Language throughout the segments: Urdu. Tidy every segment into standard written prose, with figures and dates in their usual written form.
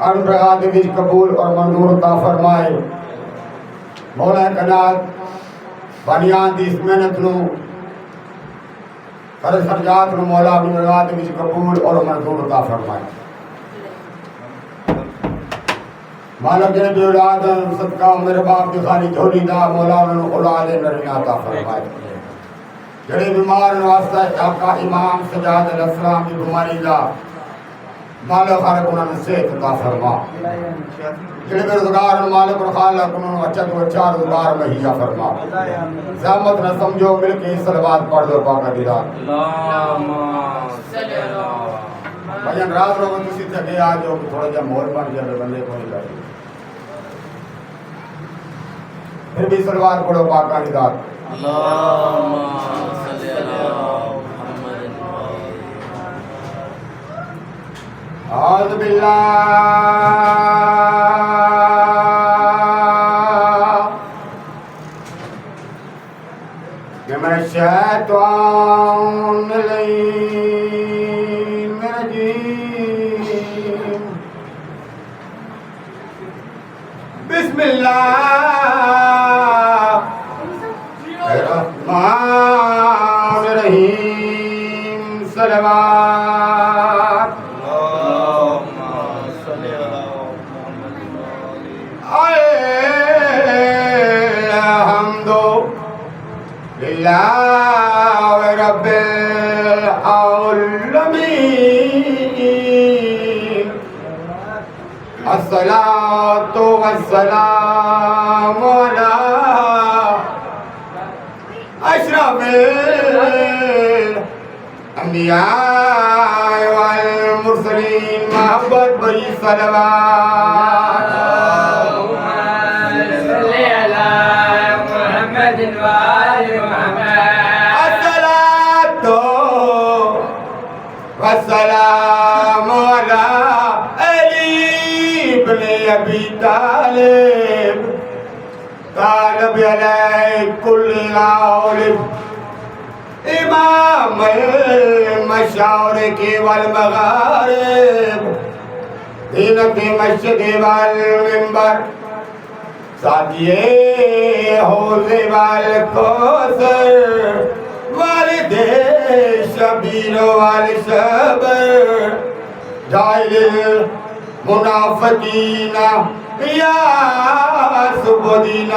انفراد وچ قبول اور منظور عطا فرمائے۔ مولا کائنات بنیان دی اس محنت نو ہر سرجات نو مولا انفراد وچ قبول اور منظور عطا فرمائے۔ مالک جن دی اولاد صدقہ میرے باپ دی خالی جھولی دا مولا انہوں اولاد نرمیاں عطا فرمائے۔ جڑے بیمار واسطے آقا امام سجاد علیہ السلام دی بیماری دا مالک خالق انہوں نے صحت عطا فرما۔ جڑے بے روزگار مالک اور خالق انہوں نے اچھا تو اچھا روزگار مہیا فرما۔ زحمت نہ سمجھو مل کے صلوات پڑھ دو پاک دیدار۔ بھائیان رات روز تسی تھکے آ جو کہ تھوڑا جا مول بن جائے بندے کو نہیں لگے، پھر بھی صلوات پڑھو پاک دیدار۔ اعوذ باللہ من الشیطان الرجیم، بسم اللہ الرحمن الرحیم، صلوات للہ رب العالمین، الصلاۃ والسلام علی اشرف الانبیاء والمرسلین، محبت بری صلوات والسلام علی علی بن ابی طالب، طالب علیہ کل غالب، امام المشارق والمغارب، زینت مسجد والمنبر، ساتھیے حوض والکوثر، والد شبیر والشبر، جائل المنافقین یا سبدین،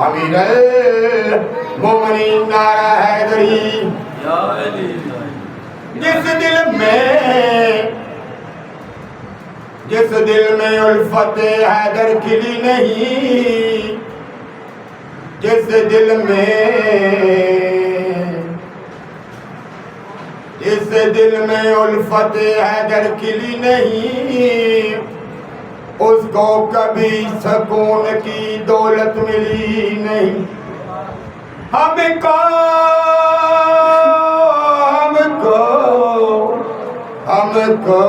امیر المومنین نعرہ حیدری۔ جس دل میں الفت حیدر کھلی نہیں، جس دل میں الفت حیدر کھلی نہیں، اس کو کبھی سکون کی دولت ملی نہیں۔ ہم کو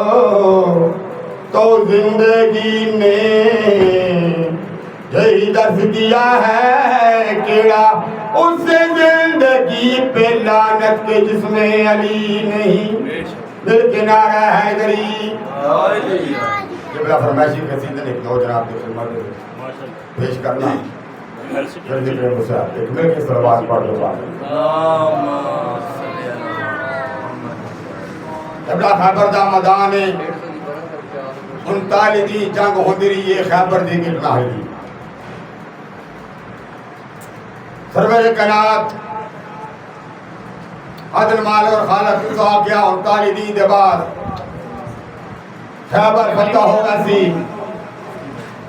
تو زندگی نے یہی درس دیا ہے، کیڑا اس زندگی پہ لعنت کے جس میں علی نہیں، دل کے نعرہ حیدری۔ جبلا فرمائشی قصیدہ ایک دو جناب کی خدمت پیش کرنا، پھر ذکر مساعد ایک مل کے صلوات پڑھ دو بات۔ جبلا خیبر دا مدانے 39 دی جنگ ہوندی رہی ہے، خیبر دی گرنا ہے۔ سرور کائنات عدل مالک اور خالق عطا کیا 39 دن دے بعد خیبر فتح ہو گیا سی۔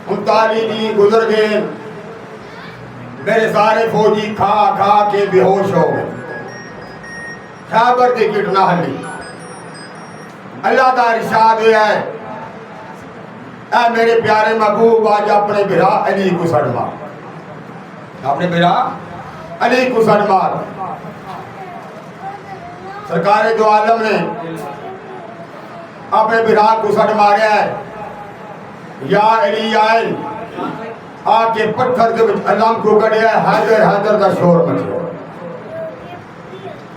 39 دن گزر گئے، میرے سارے فوجی کھا کھا کے بے ہوش ہو گئے، خیبر دی گرنا ہلی۔ اللہ دا ارشاد ہے، اے میرے پیارے محبوب آج اپنے بھرا علی کو سڑ مار، اپنے بھرا علی کو سڑ مار۔ سرکار دو عالم نے اپنے بھرا کو سڑ ماریا ہے۔ یا علی آئے آ کے پتھر دے وچ علم کو کڑیا ہے، حیدر حیدر دا شور مچیا،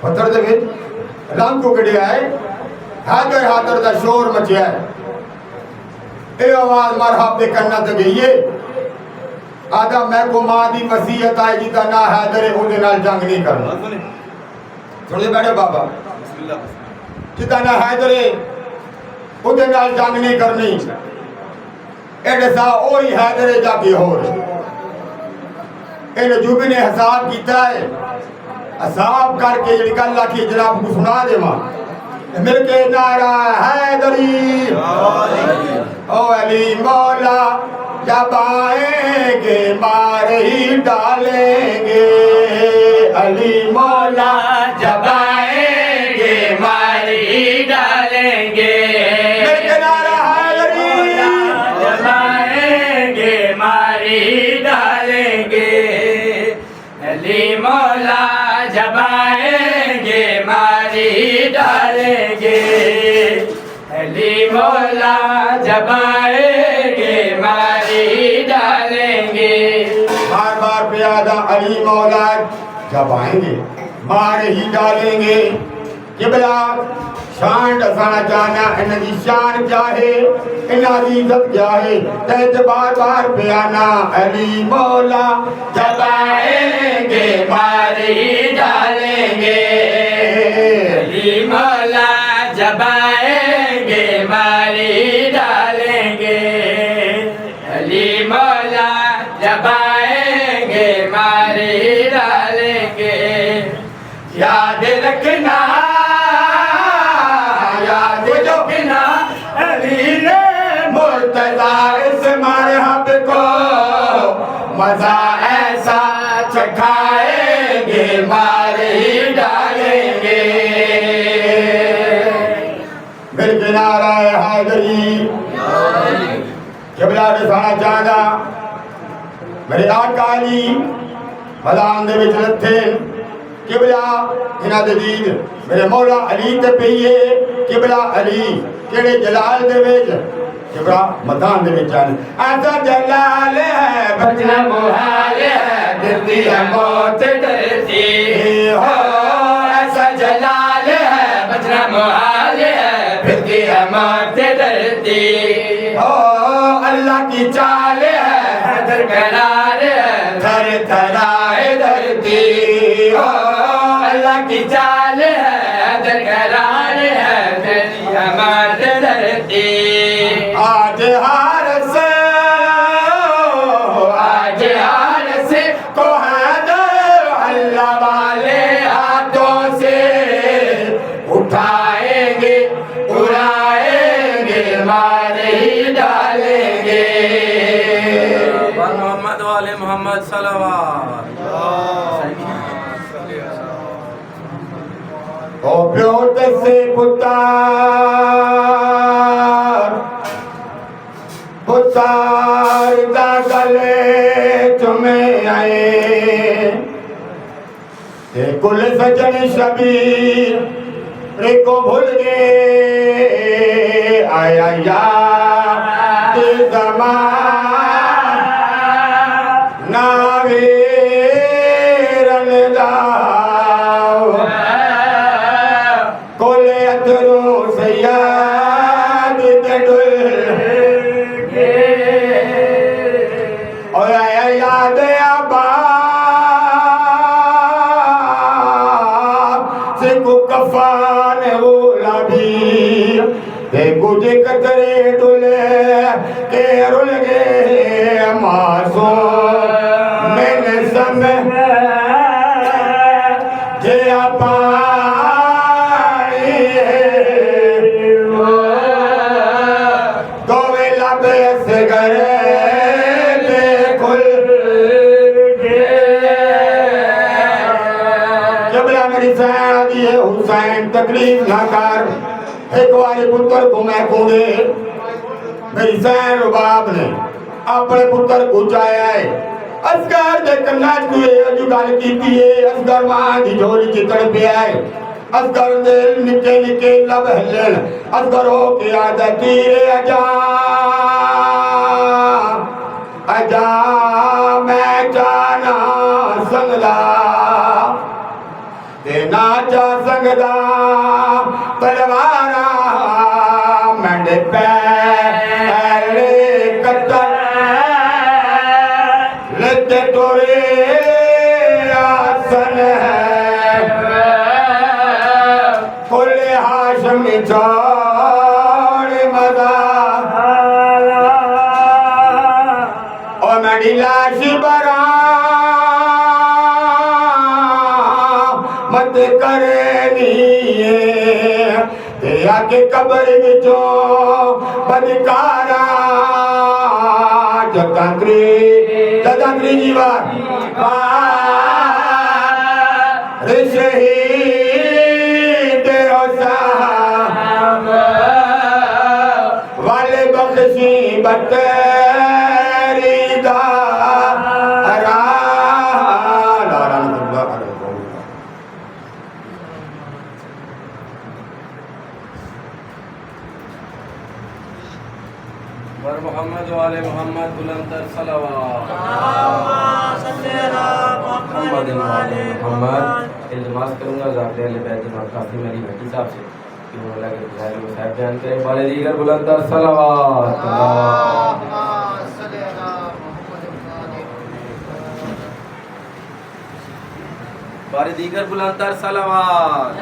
پتھر دے وچ علم کو کڑیا ہے، حیدر حیدر دا شور مچیا ہے، اے آواز مرحب دے کرنا تے گئی ہے، آدھا میں کو ماں دی وصیت آئے جیتا نہ حیدر اودے نال جنگ نہیں کرنا. سن دے بیٹھے بابا، جیتا نہ حیدر اودے نال جنگ نہیں کرنی، ایڈے سا اوہی حیدر جا کے ہو رہے. اے نجوبی نے حساب کیتا ہے، حساب کر کے جڑی گل آکھی جناب کو سنا دے ماں. مل کے نعرہ حیدری او علی مولا، جب آئیں گے مار ہی ڈالیں گے. علی مولا جب آئیں گے مار ہی ڈالیں گے. مل کے نعرہ حیدری، جب آئیں گے مار ہی ڈالیں گے. علی مولا جب آئیں گے مار ہی ڈالیں گے. علی مولا جب آئیں گے مار ہی ڈالیں گے. بار بار پیادہ علی مولا جب آئیں گے مار ہی ڈالیں گے. قبلہ شان ڈسانا چاہنا انہ دی شان کیا ہے، انہ دی عزت کیا ہے، تیت بار بار پیانا علی مولا جب آئیں گے مار ہی ڈالیں گے. علی مولا جب آئیں گے مار ہی ڈالیں گے. علی مولا جب آئیں گے مار ہی ڈالیں گے. یاد رکھنا یاد رکھنا علی نے مرتضیٰ اس مرحب کو مزہ ایسا چکھائیں گے مار ہی ڈالیں گے. میرے کنارہ حیدری قبلہ ڈسانا چاہنا میرے آقا علی مدان دے وچ لتھے. قبلہ انہاں دے دید میرے مولا علی تے پئیے. قبلہ علی کیڑے جلال دے وچ قبلہ مدان دے وچ آن ایسا جلال ہے بچنا محال ہے، ڈرتی ہے موت ڈرتی ہو. ایسا جلال ہے بچنا محال ہے، پھرتی ہے موت ڈرتی ہو. اللہ کی چال ہے درکنار ہے، تھر تھرائے دھرتی ہو. اللہ کی چال ہے درکنار ہے، تیری ہمارت دھرتی. آج ہار سے آج ہار سے کو حیدر اللہ والے ہاتھوں سے اٹھائیں گے اڑائیں گے مار ہی ڈالیں گے. محمد والے محمد صلوات. او پیوت سے پتار دا گلے چمے آئے. اے کل سجن شبیر رے کو بھول گے آیا یاد زمان ناویرن داو. کولے اترو سیاد دڈل اور آیا یاد آبا سے کو کفان اولا بھی دے کچھ قطرے ڈلے کہ رل گے معصوم میں نے سمجھ جیا پائی دوے لب اس گرے بے کھل قبلہ میری سین دیئے حسین تکلیف نہ کر. ایک واری پتر کو میں کھوڑے میری سین رباب نے اپنے پتر کو چایا ہے. اسگر دے کناج کوئے جو گال کیتی ہے. اسگر ماں دی جھولی چکڑ پہ آئے. اسگر دل نکے نکے لب ہلن. اسگر ہو کے آدھا تیرے اجا اجا میں جانا سنگلا دینا چا سنگلا تلوارا پہلے قطر لیتے توڑے آسن ہے کل ہاشم چھوڑ مدہ اور میری لاش برآمد کرنی ہے تیرا کے قبر وچوں بدکارا جتاندری جیوار شہید حسین والے بخشی بتری دارا ور محمد و آل محمد بلندر صلوات محمد و آل محمد. التماس کروں گا ذاکر اہل بیت امام قاسم علی بھٹی صاحب سے کہ وہ اللہ کے فضائل و صاحب بیان کریں. والے دیگر بلندر صلوات. بارے دیگر بلندر صلوات.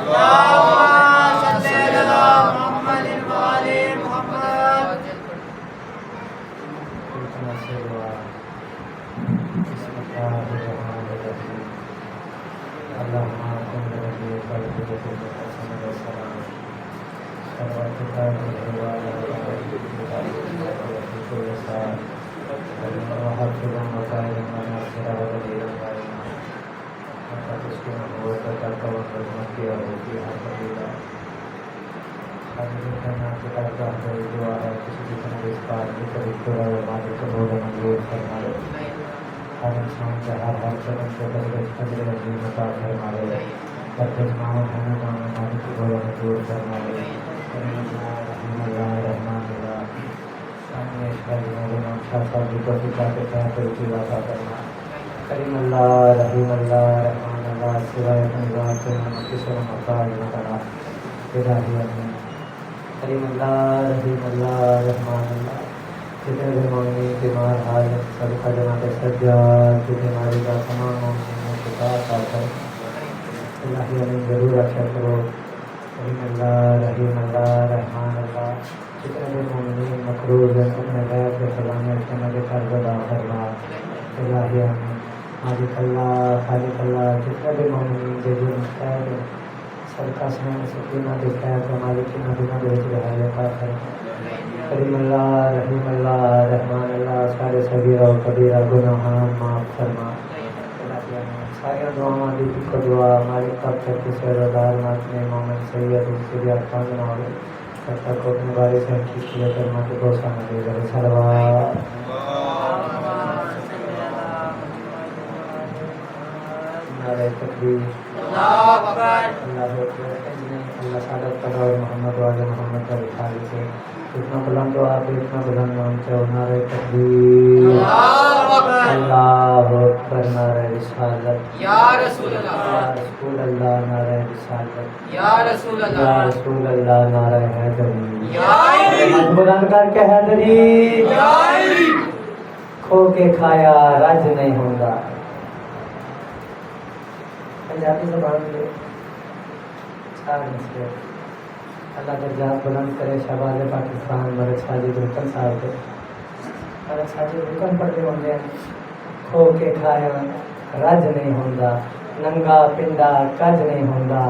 کریم اللہ رحیم اللہ رحمان اللہ سوائے اللہ کریم اللہ رحیم اللہ رحمان اللہ جتنے بھی مومنین بیمار حالت صدقہ جناب سجاد کی بیماری کا تمام مومنین شفا عطا کر. الہی امین ضرور اچھا کرو. کریم اللہ رحیم اللہ رحمان اللہ جتنے بھی مومنین مقروض ہیں اپنے غیر کے خزانے اپنے کے قرض ادا فرما. الہی امین مالک اللہ خالق اللہ جتنے بھی مومنین کے جرم خیر صدقہ سنین سکینہ کے خیر کا مالکینہ بنا بہت رہائی عطا فرما. کریم اللہ رحیم اللہ رحمان اللہ سارے صغیرہ و کبیرہ گناہان معاف فرما. ساری دعاؤں دی کو دعا مالک کا کی سردار ناتنے مومن سید سیدی خان نور سب کو اپنے بارے سے کی فرما کے بوسا دے گئے صلوات. نعرہ تکبیر اللہ اکبر اللہ اکبر. اللہ سعادت کرو محمد والے محمد کا بخاری سے اتنا بلند ہو آپ اتنا بلند مانتے ہو. نعرہ تکبیر اللہ اکبر. نعرہ رسالت یا رسول اللہ نعرہ رسالت یا رسول اللہ نعرہ حیدری بلند کر کے حیدری کھو کے کھایا رج نہیں ہوگا. پنجابی زبان میں چار مسئلے. اللہ درجات بلند کرے شہباز پاکستان ملک ساجد رکن صاحب کے. ملک ساجد رکن پڑھتے ہوں گے کھو کے کھایا رج نہیں ہوگا ننگا پنڈا کج نہیں ہوگا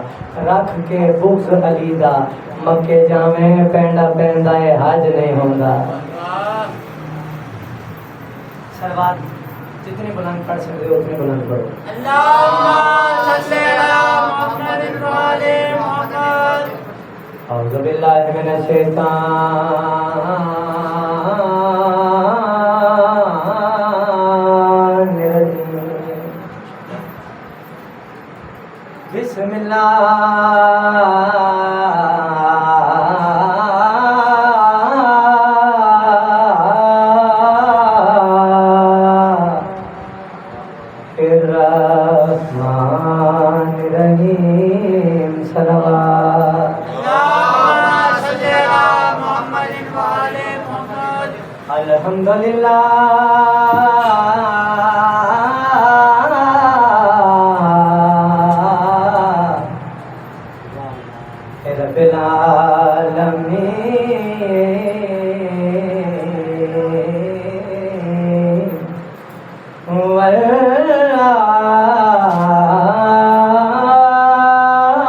رکھ کے بغض علی دا مکے جاویں پینڈا پیندا ہے حج نہیں ہوگا. سلوات جتنے بلند پڑھ سکتے ہو اتنے بلند پڑھو. اللہم صلی علی محمد و آل محمد. اعوذ باللہ من الشیطان الرجیم. بسم اللہ الرحمن الرحیم. صلوات الحمدللہ رب العالمین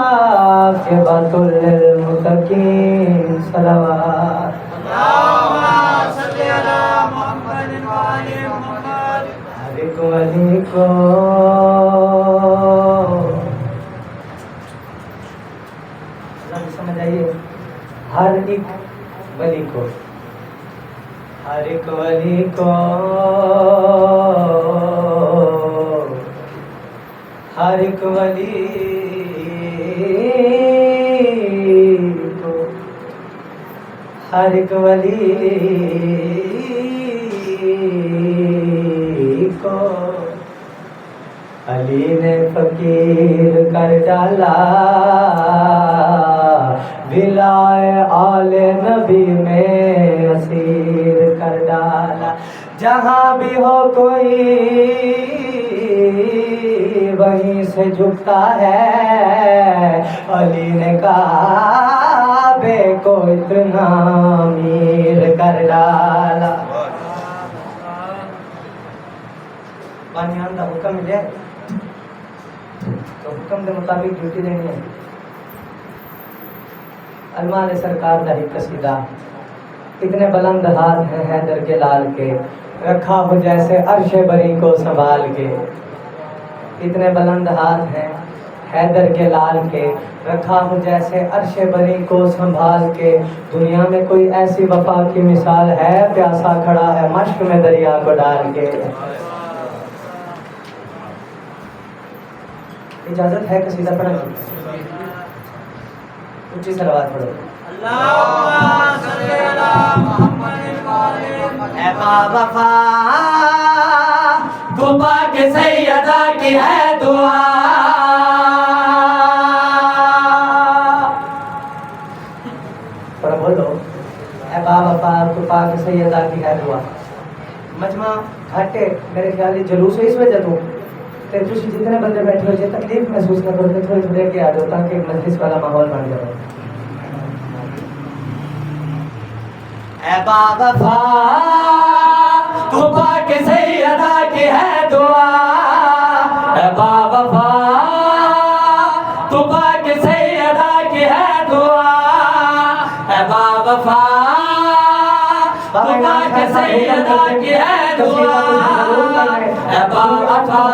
والعاقبۃ للمتقین صلوات ہر ایک ولی کو سمجھ آئیے ہر ایک ولی کو ہر ایک ولی کو ہر ایک ولی کو ہر ایک ولی کو علی نے فقیر کر ڈالا ولائے آل نبی میں اسیر کر ڈالا جہاں بھی ہو کوئی وہیں سے جھکتا ہے علی نے کعبے کو اتنا امیر کر ڈالا بانیان کا حکم ملے تو حکم کے مطابق ڈیوٹی دینی ہے علماء نے سرکار کا ایک قصیدہ اتنے بلند ہاتھ ہیں حیدر کے لال کے رکھا ہو جیسے عرش بری کو سنبھال کے اتنے بلند ہاتھ ہیں حیدر کے لال کے رکھا ہو جیسے عرش بری کو سنبھال کے دنیا میں کوئی ایسی وفا کی مثال ہے پیاسا کھڑا ہے مشک میں دریا کو ڈال کے اجازت ہے قصیدہ پڑھنے کی اونچی صلوات پڑھو اللہم صلی علی محمد اے با وفا تو پاک سیدہ کی ہے دعا پڑھو بولو اے با وفا تو پاک سیدہ کی ہے دعا مجمع گھاٹے میرے خیال جلوس ہے اس وجہ تو تھی جتنے بندے بیٹھے ہو جائے تکلیف محسوس کر رہے تھے تھوڑے تھوڑے کے آ جاؤ تاکہ مجلس والا ماحول بن جائے اے با وفا تو پاک سیدہ کی ہے دعا اے با وفا تو پاک سیدہ کی ہے دعا اے با وفا تو پاک سیدہ کی ہے دعا اے با وفا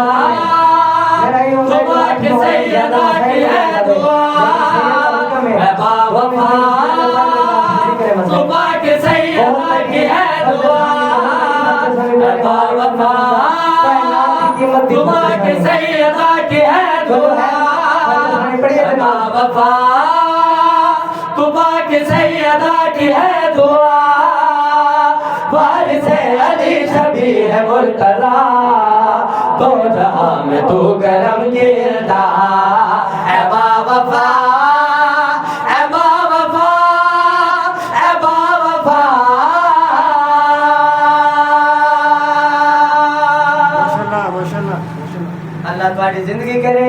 تو پاک سیدہ کی ہے دعا اے با وفا تو پاک سیدہ کی ہے دعا اے با وفا تو پاک سیدہ کی ہے دعا اے با وفا تو پاک سیدہ کی ہے دعا وارث علی شبیہ مرتضی تو جہاں میں تو کرم گرتا اے با وفا اے با وفا اے با وفا اللہ تمہاری زندگی کرے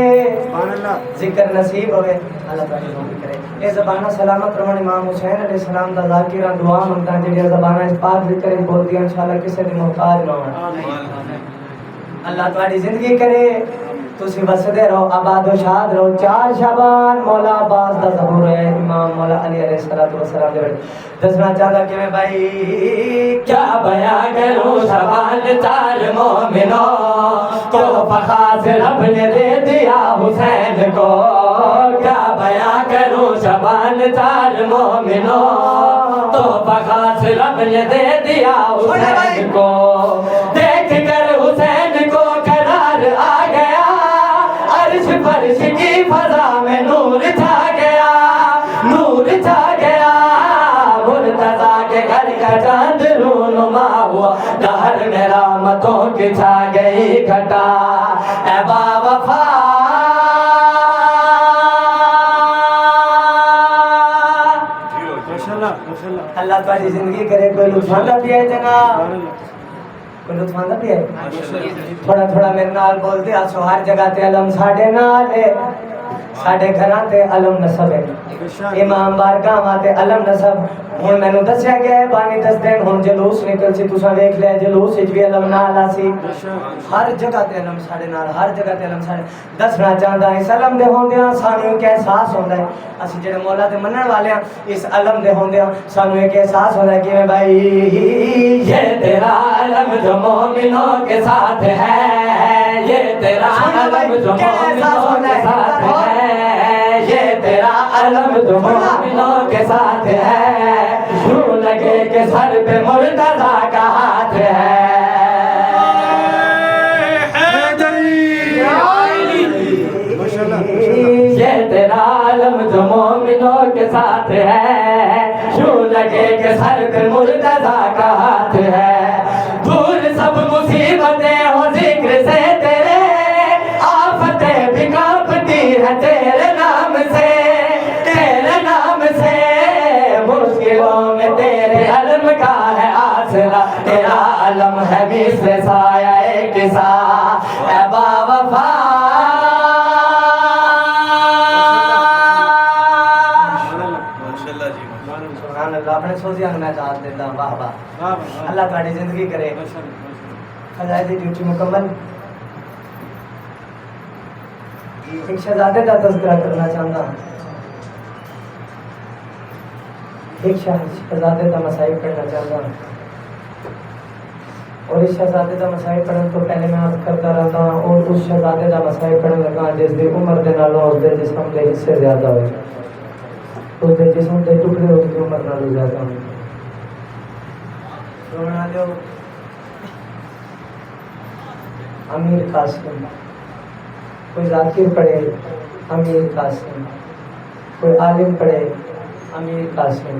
ذکر نصیب ہوئے اللہ تمہاری زندگی کرے اے زبانہ سلامت رہن امام حسین علیہ السلام دا ذاکرہ دعا منگتا ہے جڑی زبانہ اس پاک ذکر بول دیا انشاءاللہ کسی دی محتاج نہ ہو اللہ تمہاری زندگی کرے تسی وسدے رہو آباد و شاد رہو 4 شعبان مولا عباس دا ظہور ہے امام مولا علی علیہ السلام دے دسنا چاہتا کہ میں بھائی کیا بیاں کروں شبان 4 مومنوں کو فخاص رب نے دے دیا حسین کو کیا بیاں کروں شبان 4 مومنوں تو فخاص رب نے دے دیا حسین کو دیکھ کر حسین کو قرار آ گیا عرش فرش کی فضا میں نور چھا گیا نور چھا گیا مرتضیٰ کے گھر کا چاند رونما ہوا دہر میں رحمتوں کی چھا گئی گھٹا اے با وفا اللہ تھوڑی زندگی کرے کوئی لطف آندا پیا ہے جناب کوئی لطف آندا پیا ہے تھوڑا تھوڑا میرے نال بول دے آسو ہر جگہ تے علم ساڈے نال ہے ساڈے گھراں تے علم نسب ہے امام بارگاہ تے علم نسب ہن مینوں دسیا گیا ہے بانی دس دن ہن جلوس نکل سی تساں ویکھ لیا جلوس وچ بھی علم نال آسی ہر جگہ تے علم ساڈے نال ہر جگہ تے علم ساڈے دسنا چاہندا ہے اس علم دے ہوندیاں سانوں ایک احساس ہوندا ہے اسی جڑے مولا دے منن والے ہاں اس علم دے ہوندیاں سانوں ایک احساس ہوندا ہے کہ بھائی یہ تیرا علم جو مومنوں کے ساتھ ہے یہ تیرا علم جو مومنوں کے ساتھ ہے یہ تیرا علم جو مومنوں کے ساتھ ہے یوں لگے کہ سر پہ مرتضیٰ کا ہاتھ ہے یہ تیرا علم جو مومنوں کے ساتھ ہے یوں لگے کہ سر پہ مرتضیٰ کا ہاتھ ہے دور سب مصیبتیں ہو ذکر سے تیرے آفتیں بھی کانپتی ہیں تیرے نام سے مشکلوں میں تیرے علم کا ہے آسرا تیرا علم ہے مثل سایہ کسا اے با وفا سبحان اللہ اپنے سوزیاں میں داد دیتا ہوں واہ واہ اللہ تہاڈی زندگی کرے خزائے دی ڈیوٹی مکمل ایک شہزادے کا تذکرہ کرنا چاہتا ہوں ایک شہزادے کا مسائل پڑھنا چاہتا ہوں اور اس شہزادے کا مسائل پڑھنے تو پہلے میں عرض کرتا رہتا ہوں اور اس شہزادے کا مسائل پڑھنے لگا جس دی عمر دے نالوں اس دے جسم دے حصے زیادہ ہوئے اس دے جسم دے ٹکڑے اس دی عمر نالوں زیادہ ہوئے رونا جو امیر قاسم کوئی ذاکر پڑھے امیر قاسم کوئی عالم پڑھے امیر قاسم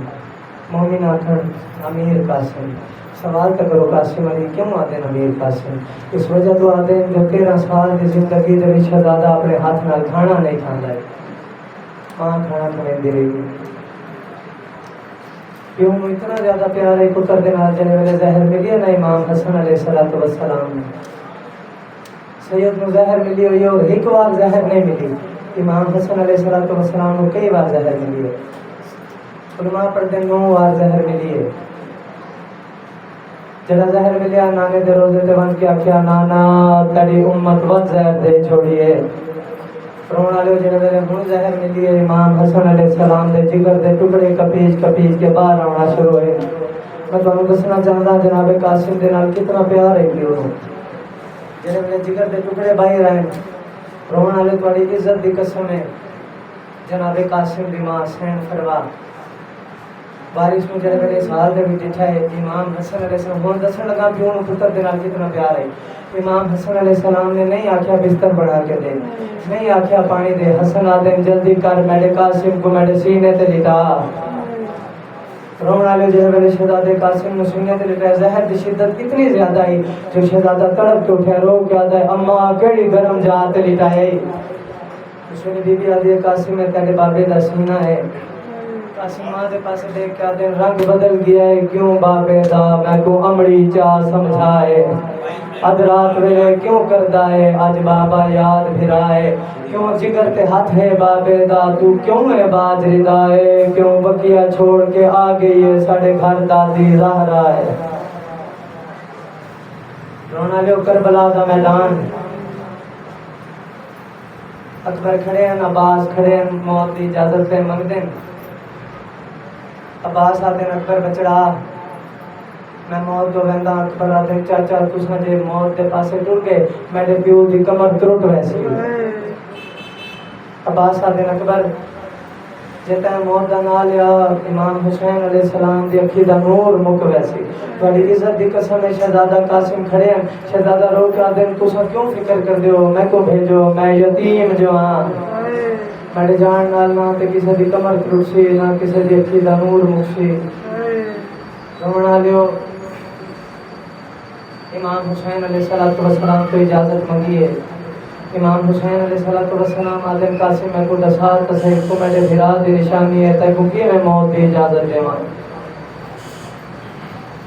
مومن آکھن امیر قاسم سوال تو کرو قاسم علی کیوں آتے ہیں امیر قاسم اس وجہ تو آتے ہیں جو 13 سال کی زندگی دے وچ شہزادہ اپنے ہاتھ نال کھانا نہیں کھاندا ہے ماں کھانا کھویندی رہی کیوں اتنا زیادہ پیار ہے پتر دے نال جنے ویلے زہر ملی ہے نا امام حسن علیہ السلام سید نو زہر ملی ہوئی اور ایک بار زہر نہیں ملی امام حسن علیہ السلام کو کئی بار زہر ملی ہے علماء پڑھتے 9 بار زہر ملی ہے جڑا زہر ملیا نانے دے روزے تے ون کے آکھیا نانا تیری امت ود زہر دے چھوڑی ہے فرون والے جڑے میرے ہن زہر ملی ہے امام حسن علیہ السلام دے جگر دے ٹکڑے کپیج کے باہر آنا شروع ہوئے میں تانوں دسنا چاہندا جناب قاسم دے نال کتنا پیار ہے کہ انہوں جڑے میرے جگر دے ٹکڑے باہر آئے فرون والے تہاڈی عزت دی قسم ہے جناب قاسم دی ماں حسین فروا بارش میں جڑے میرے سال دے وچ ڈٹھا ہے امام حسن علیہ السلام ہن دسن لگا کہ انہوں پتر دے نال کتنا پیار ہے امام حسن علیہ السلام نے نہیں آکھیا بستر بنا کے دے نہیں آکھیا پانی دے حسن آدے جلدی کر میرے قاسم کو میرے سینے تے لٹا رونے والے جو میرے شہزادے قاسم نے سینے تے لٹا زہر کی شدت اتنی زیادہ ہے جو شہزادہ تڑپ کے اٹھا رو کے آتا ہے اماں کیڑی گرم جا تے لٹائے اس نے بی بی آدھی قاسم میں تیرے بابے دا سینہ ہے قاسم ماں دے پاس دیکھ کے آتے رنگ بدل گیا ہے کیوں بابے دا میں کو امڑی چاہ سمجھائے اد رات ویلے کیوں کردا ہے آج بابا یاد پھرائے کیوں جگر تے ہاتھ ہے بابے دا تو کیوں ہے باج ردا ہے کیوں بکیا چھوڑ کے آ گئی ہے ساڑے گھر دادی زہرا ہے رونا لیو کربلا دا میدان اکبر کھڑے ہیں عباس کھڑے ہیں موت دی اجازت پہ منگ دیں عباس آتے ہیں اکبر بچڑا میں موت جو ویندا اکبر آتے ہیں چاچا تساں جے موت دے پاسے ٹر گئے میرے پیو دی کمر ترٹ ویسی عباس آتے ہیں اکبر جیتا ہے موت دا نال یا امام حسین علیہ السلام دی اکھی دا نور مک ویسی بڑی عزت دی قسم ہے شہزادہ قاسم کھڑے ہیں شہزادہ رو کے آتے ہیں تساں کیوں فکر کر دیو میں کو بھیجو میں یتیم جو ہاں میرے جان نال نہ تے کسی دی کمر ترٹسی نہ کسی دی اکھی دا نور مکسی رونا لیو امام حسین علیہ السلام کو اجازت منگی ہے امام حسین علیہ السلام آدم قاسم میں کو دسال تصحیح کو میرے بھرا دی نشانی ہے تے کو کی میں موت دی اجازت دیواں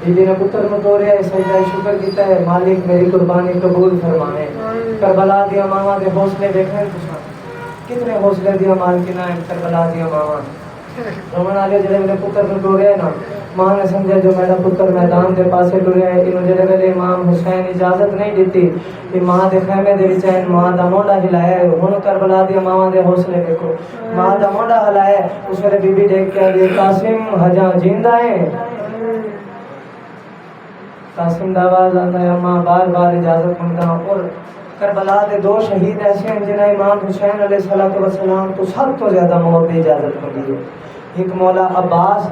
بی بی نے پتر نو توڑیا ہے، سجدہ شکر کیتا ہے، مالک میری قربانی قبول فرمائے۔ کربلا دیا ماما دے حوصلے دیکھیں تساں کتنے حوصلے دیا مالکنا ہے کربلا دیا ماما رومن والے جڑے میرے پتر نو ٹوریا نا، ماں نے سمجھا جو میرا پتر میدان دے پاسے ٹوریا ہے، انہوں جڑے ویلے امام حسین اجازت نہیں دیتی کہ ماں دے خیمے دے وچ ماں دا موڈا ہلایا ہے۔ ہن کربلا دی ماں دے حوصلے دیکھو، ماں دا موڈا ہلایا ہے، اس ویلے بی بی دیکھ کے آئی قاسم ہجاں جیندا ہے۔ قاسم دا آواز آتا ہے اماں بار بار اجازت منگتا ہوں۔ اور کربلا دے دو شہید ایسے ہیں جنہیں امام حسین علیہ السلام تو سب تو زیادہ موت کی اجازت ملی ہے، ایک مولا عباس،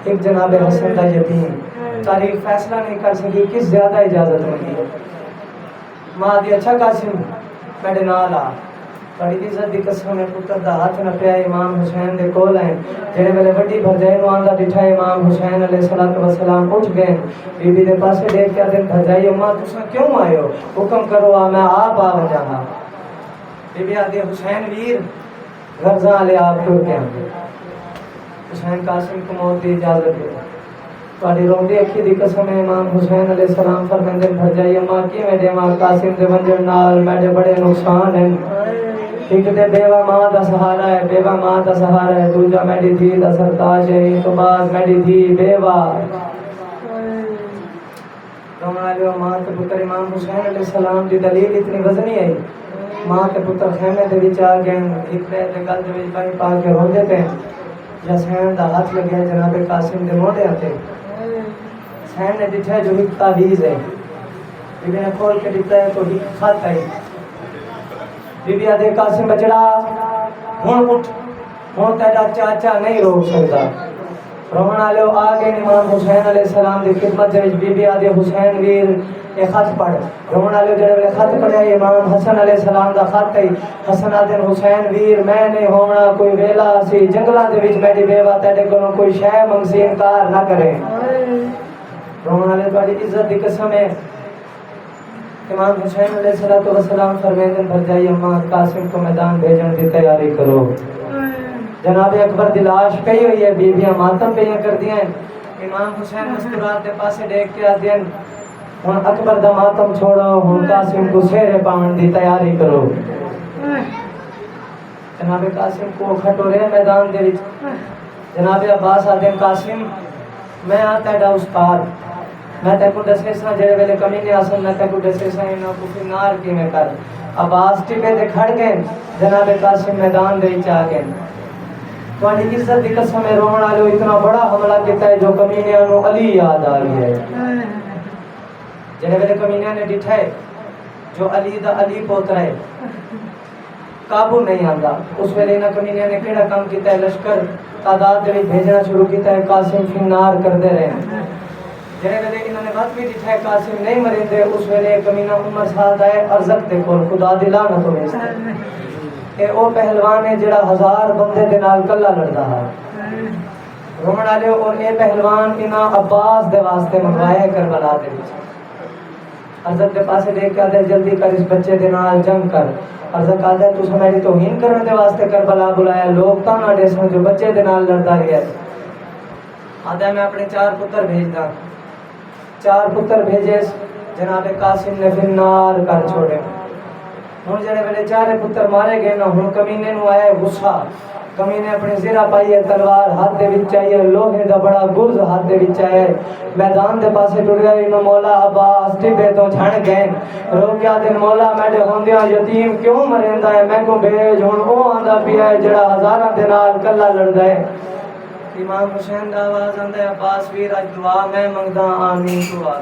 ایک جناب حسن دا یتیم۔ تاریخ فیصلہ نہیں کر سکی کس زیادہ اجازت ملی ہے۔ ماں دی اچھا قاسم میرے نال آ، بڑی عزت دی قسم ہے، پتر دا ہاتھ نہ پیا امام حسین دے کول ہیں، جڑے ویلے وڈی بھرجائی نو آندا ڈٹھا امام حسین علیہ السلام اٹھ گئے، بی بی دے پاسے دیکھ کے آدن بھرجائی اماں تساں کیوں آئے ہو، حکم کرو آ میں آپ آ جانا۔ بی بی آدھی حسین ویر غرضاں لے آپ ٹر کے آندے، حسین قاسم کو موت دی اجازت دے۔ تواڈی روندی اکھی دی قسم ہے امام حسین علیہ السلام فرمیندے بھرجائی اماں کیویں دیواں قاسم دے ونجن نال میرے بڑے نقصان ہیں، ایک تے بیوہ ماں دا سہارا ہے، بیوہ ماں دا سہارا ہے، دوجا میری دھی دا سرتاج ہے، تو بعد میری دھی بیوہ۔ رونا لیو ماں تے پتر امام حسین علیہ السلام دی دلیل اتنی وزنی آئی، ماں تے پتر خیمے دے وچ آ گئے، ایک دے گل دے وچ پانی پا کے روندے پے، حسین دا ہاتھ لگیا جناب قاسم دے موڈے تے، حسین نے ڈٹھا جو ایک تعویذ ہے، بی بی نے کھول کے ڈٹھا ہے تو ایک خط آئی، بی بی آدھے قاسم بچڑا ہن اٹھ، ہن تیرا چاچا نہیں روک سکتا۔ رومن والے آ گئے امام حسین علیہ السلام دی خدمت دے وچ، بی بی آدھے حسین ویر یہ خط پڑھ، رومن والے جڑے خط پڑھیا امام حسن علیہ السلام دا خط ہے، حسن آدھے حسین ویر میں نہیں ہونا کوئی ویلا سی جنگلاں دے وچ میری بیوہ تیرے کولوں کوئی شے منگسی انکار نہ کرے۔ رومن والے تواڈی عزت دی قسم ہے، امام حسین علیہ السلام فرمیندے بھرجائی اماں قاسم کو میدان بھیجن دی تیاری کرو۔ جناب اکبر دی لاش پئی ہوئی ہے، بیبیاں ماتم پہ کر دیا ہیں، امام حسین مستورات دے پاسے دیکھ کے آتے ہیں ہن اکبر دا ماتم چھوڑو، ہن قاسم کو سہرے پاؤن دی تیاری کرو۔ جناب قاسم کو کھٹو رہے میدان دے وچ، جناب عباس آتے ہیں قاسم میں آتا ہے استاد، میں تے کو دسے سا جڑے ویلے کمینے آسن میں تے کو دسے سا انہاں کو فنار کیویں کر۔ عباس ٹپے تے کھڑ گئے، جناب قاسم میدان دے وچ آ گئے۔ تواڈی عزت دی قسم ہے رومن والے اتنا بڑا حملہ کیتا ہے جو کمینیاں نو علی یاد آ گیا ہے۔ جڑے ویلے کمینیاں نے ڈٹھا ہے جو علی دا علی پوترا ہے قابو نہیں آندا، اس ویلے انہاں کمینیاں نے کیڑا کام کیتا ہے، لشکر تعداد دے وچ بھیجنا شروع کیتا ہے، قاسم فنار کردے رہے۔ جڑے ویلے انہوں نے وقت بھی دکھایا قاسم نہیں مریندے، اس ویلے کمینہ عمر ساتھ آئے ارزق دے کول خدا دی لعنت ہوے اے او پہلوان ہے جڑا 1000 بندے دے نال کلا لڑدا ہے۔ رومن والے اور اے پہلوان انہاں عباس دے واسطے منگوایا کربلا دے وچ، حضرت دے پاسے دیکھ کے آدھے جلدی کر اس بچے دے نال جنگ کر۔ حضرت آدھے تو میری توہین کرنے دے واسطے کربلا بلایا، لوگ تانا دے سن جو بچے دے نال لڑدا رہیا ہے۔ آدھے میں اپنے 4 پتر بھیجدا، 4 پتر بھیجے، جناب قاسم نے فنار کر چھوڑے۔ ہن جڑے ویلے 4 پتر مارے گئے نا، ہن کمینے نو آیا غصہ، کمینے اپنی زرہ پائی ہے، تلوار ہاتھ دے وچ آئی ہے، لوہے دا بڑا گرز ہاتھ دے وچ آیا ہے، میدان دے پاسے ٹریا انہوں مولا عباس ٹبے تو جھڑ گئے، روکیا دن مولا میرے ہوندیاں یتیم کیوں مریندا ہے، میں کو بھیج۔ ہن او آندا پیا ہے جڑا ہزاراں دے نال کلا لڑدا ہے۔ امام حسین دا آواز آندا ہے عباس ویر اج دعا میں منگدا آمین دعا۔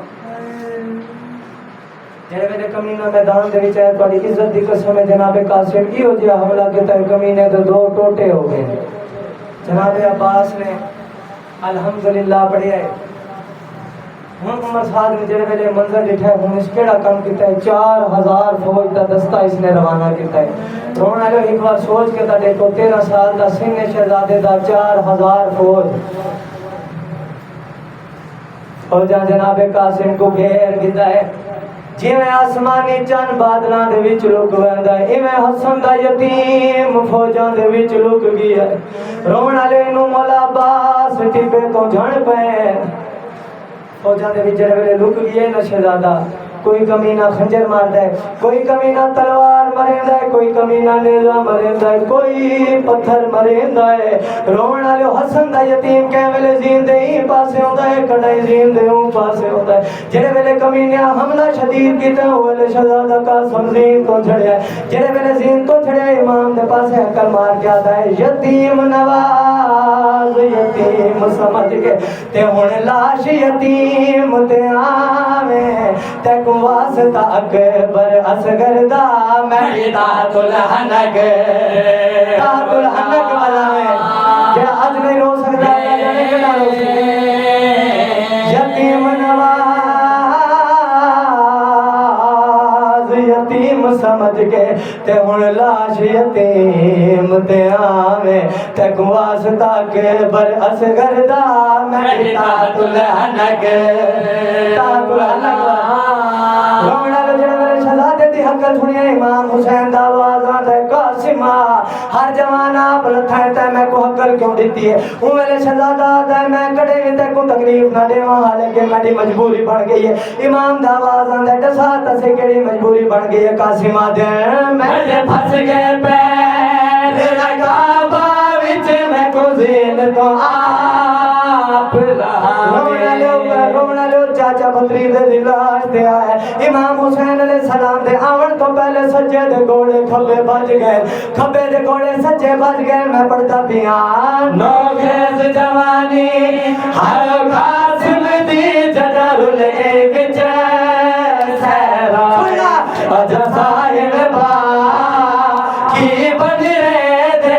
جڑے ویلے کمینہ میدان دے وچ ہے، تواڈی عزت دی قسم ہے جناب قاسم ایہو جہا حملہ کیتا ہے، کمینے دے 2 ٹوٹے ہو گئے۔ جناب عباس نے الحمدللہ پڑھیا ہے۔ ہن عمر صاحب نے جڑے ویلے منظر ڈٹھا ہے، ہن اس کیڑا کام کیتا ہے، 4000 فوج دا دستہ اس نے روانہ کیتا ہے۔ رونا لو ایک بار سوچ کے تا دیکھو 13 سال دا سن شہزادے دا 4000 فوج اور جناب قاسم کو گھیر گدا ہے، جویں آسمانی چن بادلاں دے وچ لک ویندا ہے، ایویں حسن دا یتیم فوجاں دے وچ لک گیا ہے۔ رونا لے نو مولا عباس ٹبے تو جھڑ پے، فوجاں دے وچ جڑے ویلے لک گئے نا شہزادہ کوئی کمینہ خنجر ماردا ہے کوئی کمینہ تلوار مریندا ہے کوئی کمینہ نیزہ مریندا ہے کوئی پتھر مریندا ہے رون والے حسن دا یتیم کہ ویلے زیندے ہی پاسے ہوندا ہے کڈائی زیندے ہوں پاسے ہوندا ہے جڑے ویلے کمینہ حملہ شدید کیتا وہ ویلے شہزادہ قاسم زین تو چڑھیا جڑے ویلے زین تو چڑھیا امام دے پاسے حکر مار کے آتا ہے یتیم نواز یتیم سمجھ کے تے ہن لاش یتیم تے آویں تے واسطہ اکبر اصغر دا میں تاۃ الحنک والا ہے کہ آج نہیں رو سکتا ہے جانے کے نہ رو سکتا یتیم نواز یتیم سمجھ کے تے ہن لاش یتیم تے آویں تے واسطہ اکبر اصغر دا میں تاۃ الحنک حقل سنیا امام حسین دا آواز آتا ہے قاسمہ ہر جوان آپ لتھائے تے میں کو حقل کیوں دیتی ہے وہ میرے شہزادہ آتا ہے میں کڑے بھی تے کو تکلیف نہ دے وہاں لیکن میری مجبوری بن گئی ہے امام دا آواز آتا ہے ڈساتا سے کیڑی مجبوری بن گئی ہے قاسمہ دے میں تے پھنس گئے پیر لگا وچ میں کو زین تو آپ رونا لو چاچا بطری دے لاش دے آئے امام حسین علیہ السلام دے آون تو پہلے سجے دے گوڑے کھبے بج گئے کھبے دے گوڑے سجے بج گئے میں پڑھتا پیان نو گھیز جوانی ہر قاسم دی جدر لے وچ سہرا اجا صاحب با کی بن رہے دے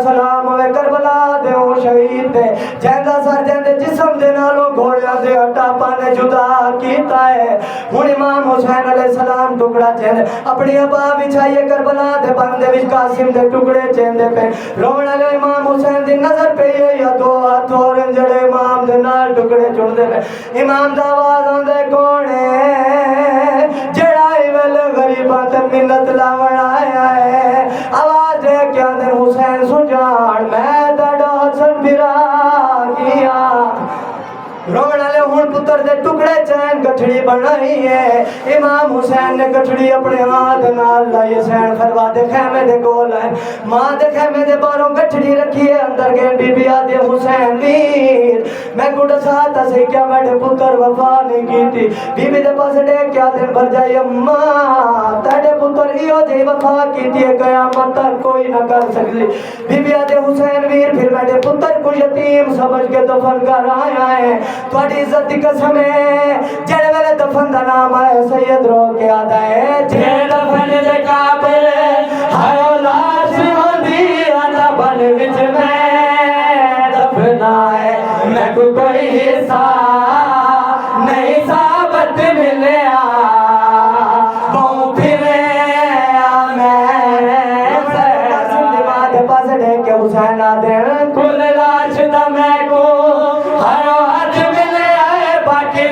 سلام ہوئے کربلا دے او شہید دے جہندہ سر جہندے جسم دے نالوں گھوڑیاں دے اٹا پانے جدا کیتا ہے ہن امام حسین علیہ السلام ٹکڑا چہندے اپنی ابا بچھائیے کربلا دے بندے وچ قاسم دے ٹکڑے چہندے پہ رونے والے امام حسین دی نظر پہ یا دو ہاتھ اور جڑے امام دے نال ٹکڑے چڑھدے پہ امام دا آواز آندے کونے جڑا ایول غریباں تے منت لاون آیا ہے آواز دے کیا دن حسین سجان میں دڑا حسن برا کیا رونا لے ہون پتر دے ٹکڑے چین گٹھڑی بنائی ہے امام حسین نے گٹھڑی اپنے ہاتھ نال لائی حسین فروا دے خیمے دے گول ہے ماں دے خیمے دے باروں گٹھڑی رکھی ہے اندر گئے بی بی آدھے حسین ویر میں گوڑا ساتھا سے کیا میڈے پتر وفا نہیں کی تھی بی بی دے پاس دے کیا دن بھر جائی امماں تیڑے پتر ایو جی وفا کی تھی قیامت تک کوئی نہ کر سکتی بی بی آدھے حسین ویر پھر میڈے پتر کو یتیم سمجھ کے دفن کر آیا ہے تھوڑی عزت دی قسم ہے جڑے ویلے دفن دا نام آئے سید رو کے آدھا ہے جے دفن دے قابل ہر لاش ہوندی آدھا بن وچ میں دفنا ہے میں کوئی حصہ نہیں ثابت ملیا بہوں پھرے میں قاسم دی ماں دے پاس دے کے حسین آدھے کل لاش دا میں کو ہر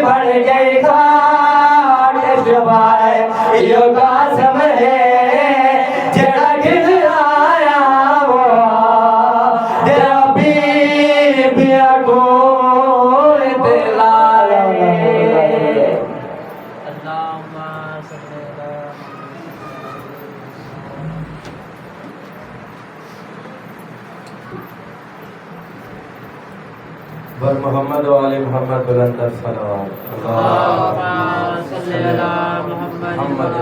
بڑھ گئی خاک شبائے یہ قاسم ہے جڑا گر آیا وہ تیرا بی بیا کو دلال ہے اللہم صلی اللہ بر محمد و آل محمد بلند صلوات اللہم صلی اللہ محمد و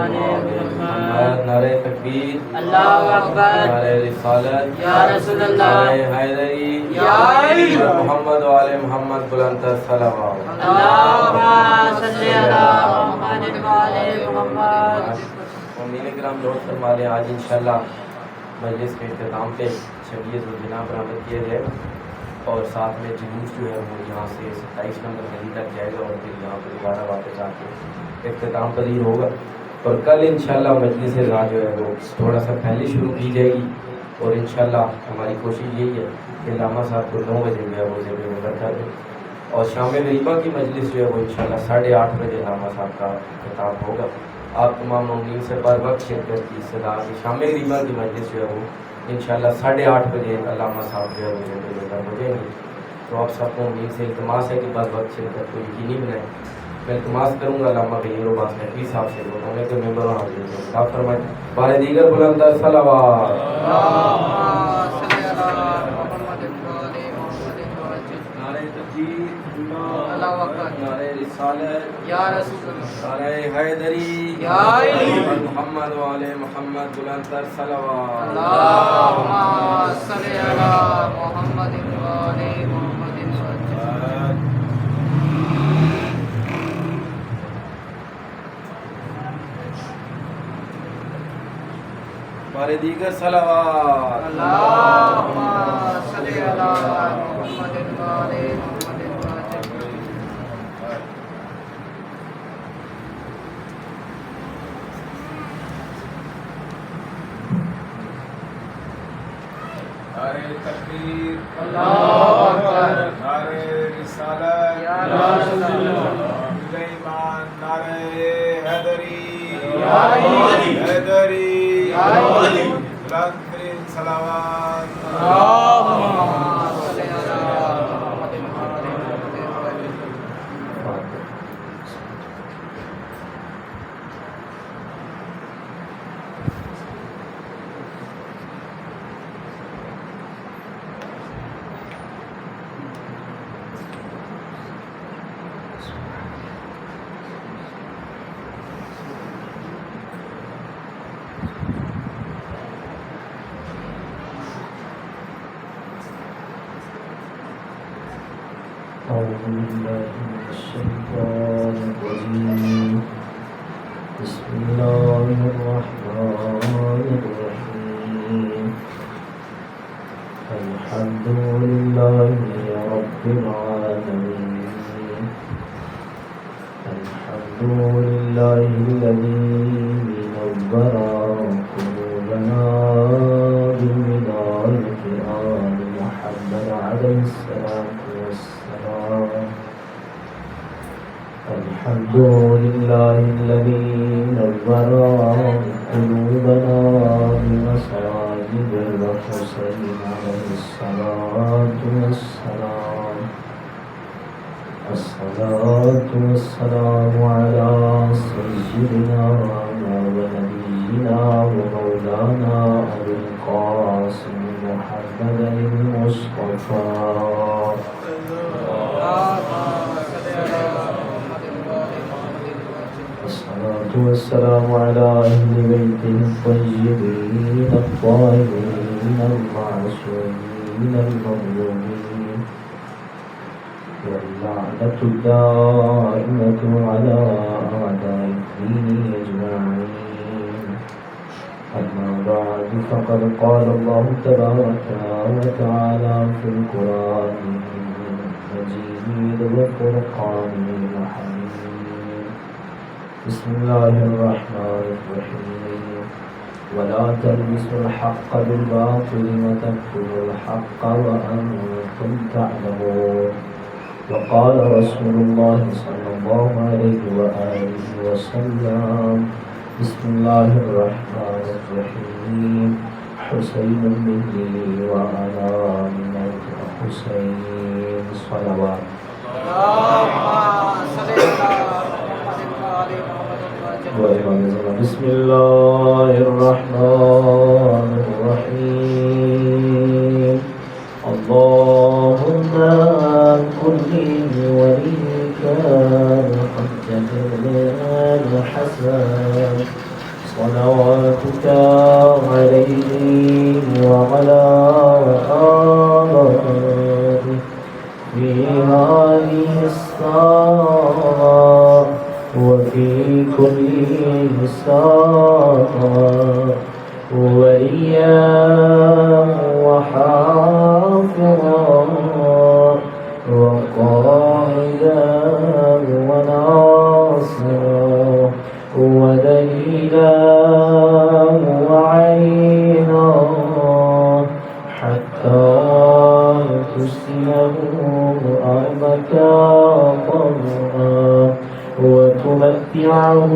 آل محمد نعرہ تکبیر اللہ اکبر نعرہ رسالت یا رسول اللہ نعرہ حیدری یا علی محمد و آل محمد بلند صلوات اللہم صلی اللہ محمد و آل محمد امین کرام نوٹ فرما لیں آج انشاءاللہ مجلس کے اختتام پہ شبیت و جناب برآمد کیا جائے گا اور ساتھ میں جلوس جو ہے وہ یہاں سے 27 نمبر گلی تک جائے گا اور پھر یہاں پہ دوبارہ واپس آ کے اختتام پذیر ہوگا اور کل انشاءاللہ مجلس رضا جو ہے وہ تھوڑا سا پہلے شروع کی جائے گی اور انشاءاللہ ہماری کوشش یہی ہے کہ علامہ صاحب کو 9 بجے جو ہے وہ ذکر نظر کر دیں اور شام غریبہ کی مجلس جو ہے وہ انشاءاللہ 8:30 بجے علامہ صاحب کا خطاب ہوگا آپ تمام مؤمنین سے بر وقت شرکت کی صدا کی شام غریبہ کی مجلس جو ہے وہ انشاءاللہ 8:30 بجے علامہ صاحب جو ہے وہ بجے گی. تو آپ سب مؤمنین سے التماس ہے کہ بر وقت شرکت کو یقینی بنائیں. میں التماس کروں گا علامہ غیر عباس نقوی صاحب سے وہ ہونے کے ممبر حاضر ہیں. آپ فرمائیں بار دیگر بلند صلوات. نعرہ رسالت یا رسول اللہ، نعرہ حیدری یا علی محمد و آل محمد بلند تر صلوات. اللہم صلی علی محمد و آل محمد وسلم. بار دیگر صلوات. اللہم صلی علی محمد و آل محمد وسلم. نعرہ تکبیر، اللہ اکبر، نعرہ رسالت، یا رسول اللہ، سلیمان، نعرہ حیدری، یا علی، حیدری، یا علی، بلند ترین صلوات. اللہم صلی علی محمد و آل محمد وسلم. أعوذ بالله من الشيطان الرجيم. بسم الله الرحمن الرحيم. الحمد لله رب العالمين. الحمد لله الذي نور قلوبنا بالهداية آل محمد عليه السلام. الحمد لله الذي نور قلوبنا بمساجد الحسين عليه الصلاة والسلام. الصلاة والسلام على سيدنا ونبينا ومولانا أبي القاسم محمد المصطفى. الصلاة والسلام على أهل بيته الطيبين الطاهرين المعصومين المظلومين. واللعنة الدائمة على أعداء الدين أجمعين. أما بعد فقد قال الله تبارك وتعالى في القرآن المجيد والفرقان الحميد. بسم الله الرحمن الرحيم. ولا تلبسوا الحق بالباطل وتكتموا الحق وأنتم تعلمون. وقال رسول الله صلى الله عليه وآله وسلم. بسم الله الرحمن الرحيم. حسين مني وأنا من الحسين. صلوات. اللہم صلی علی محمد و آل محمد وسلم. بسم الله الرحمن الرحيم. اللهم كن لوليك الحجة الحسن صلواتك عليه وعلى آله في هذه الساعة وفي كل ساعة وليا وحافظا وقائدا وناصرا ودليلا وعينا حتى تسلمه أعمك طمعا وتمتعه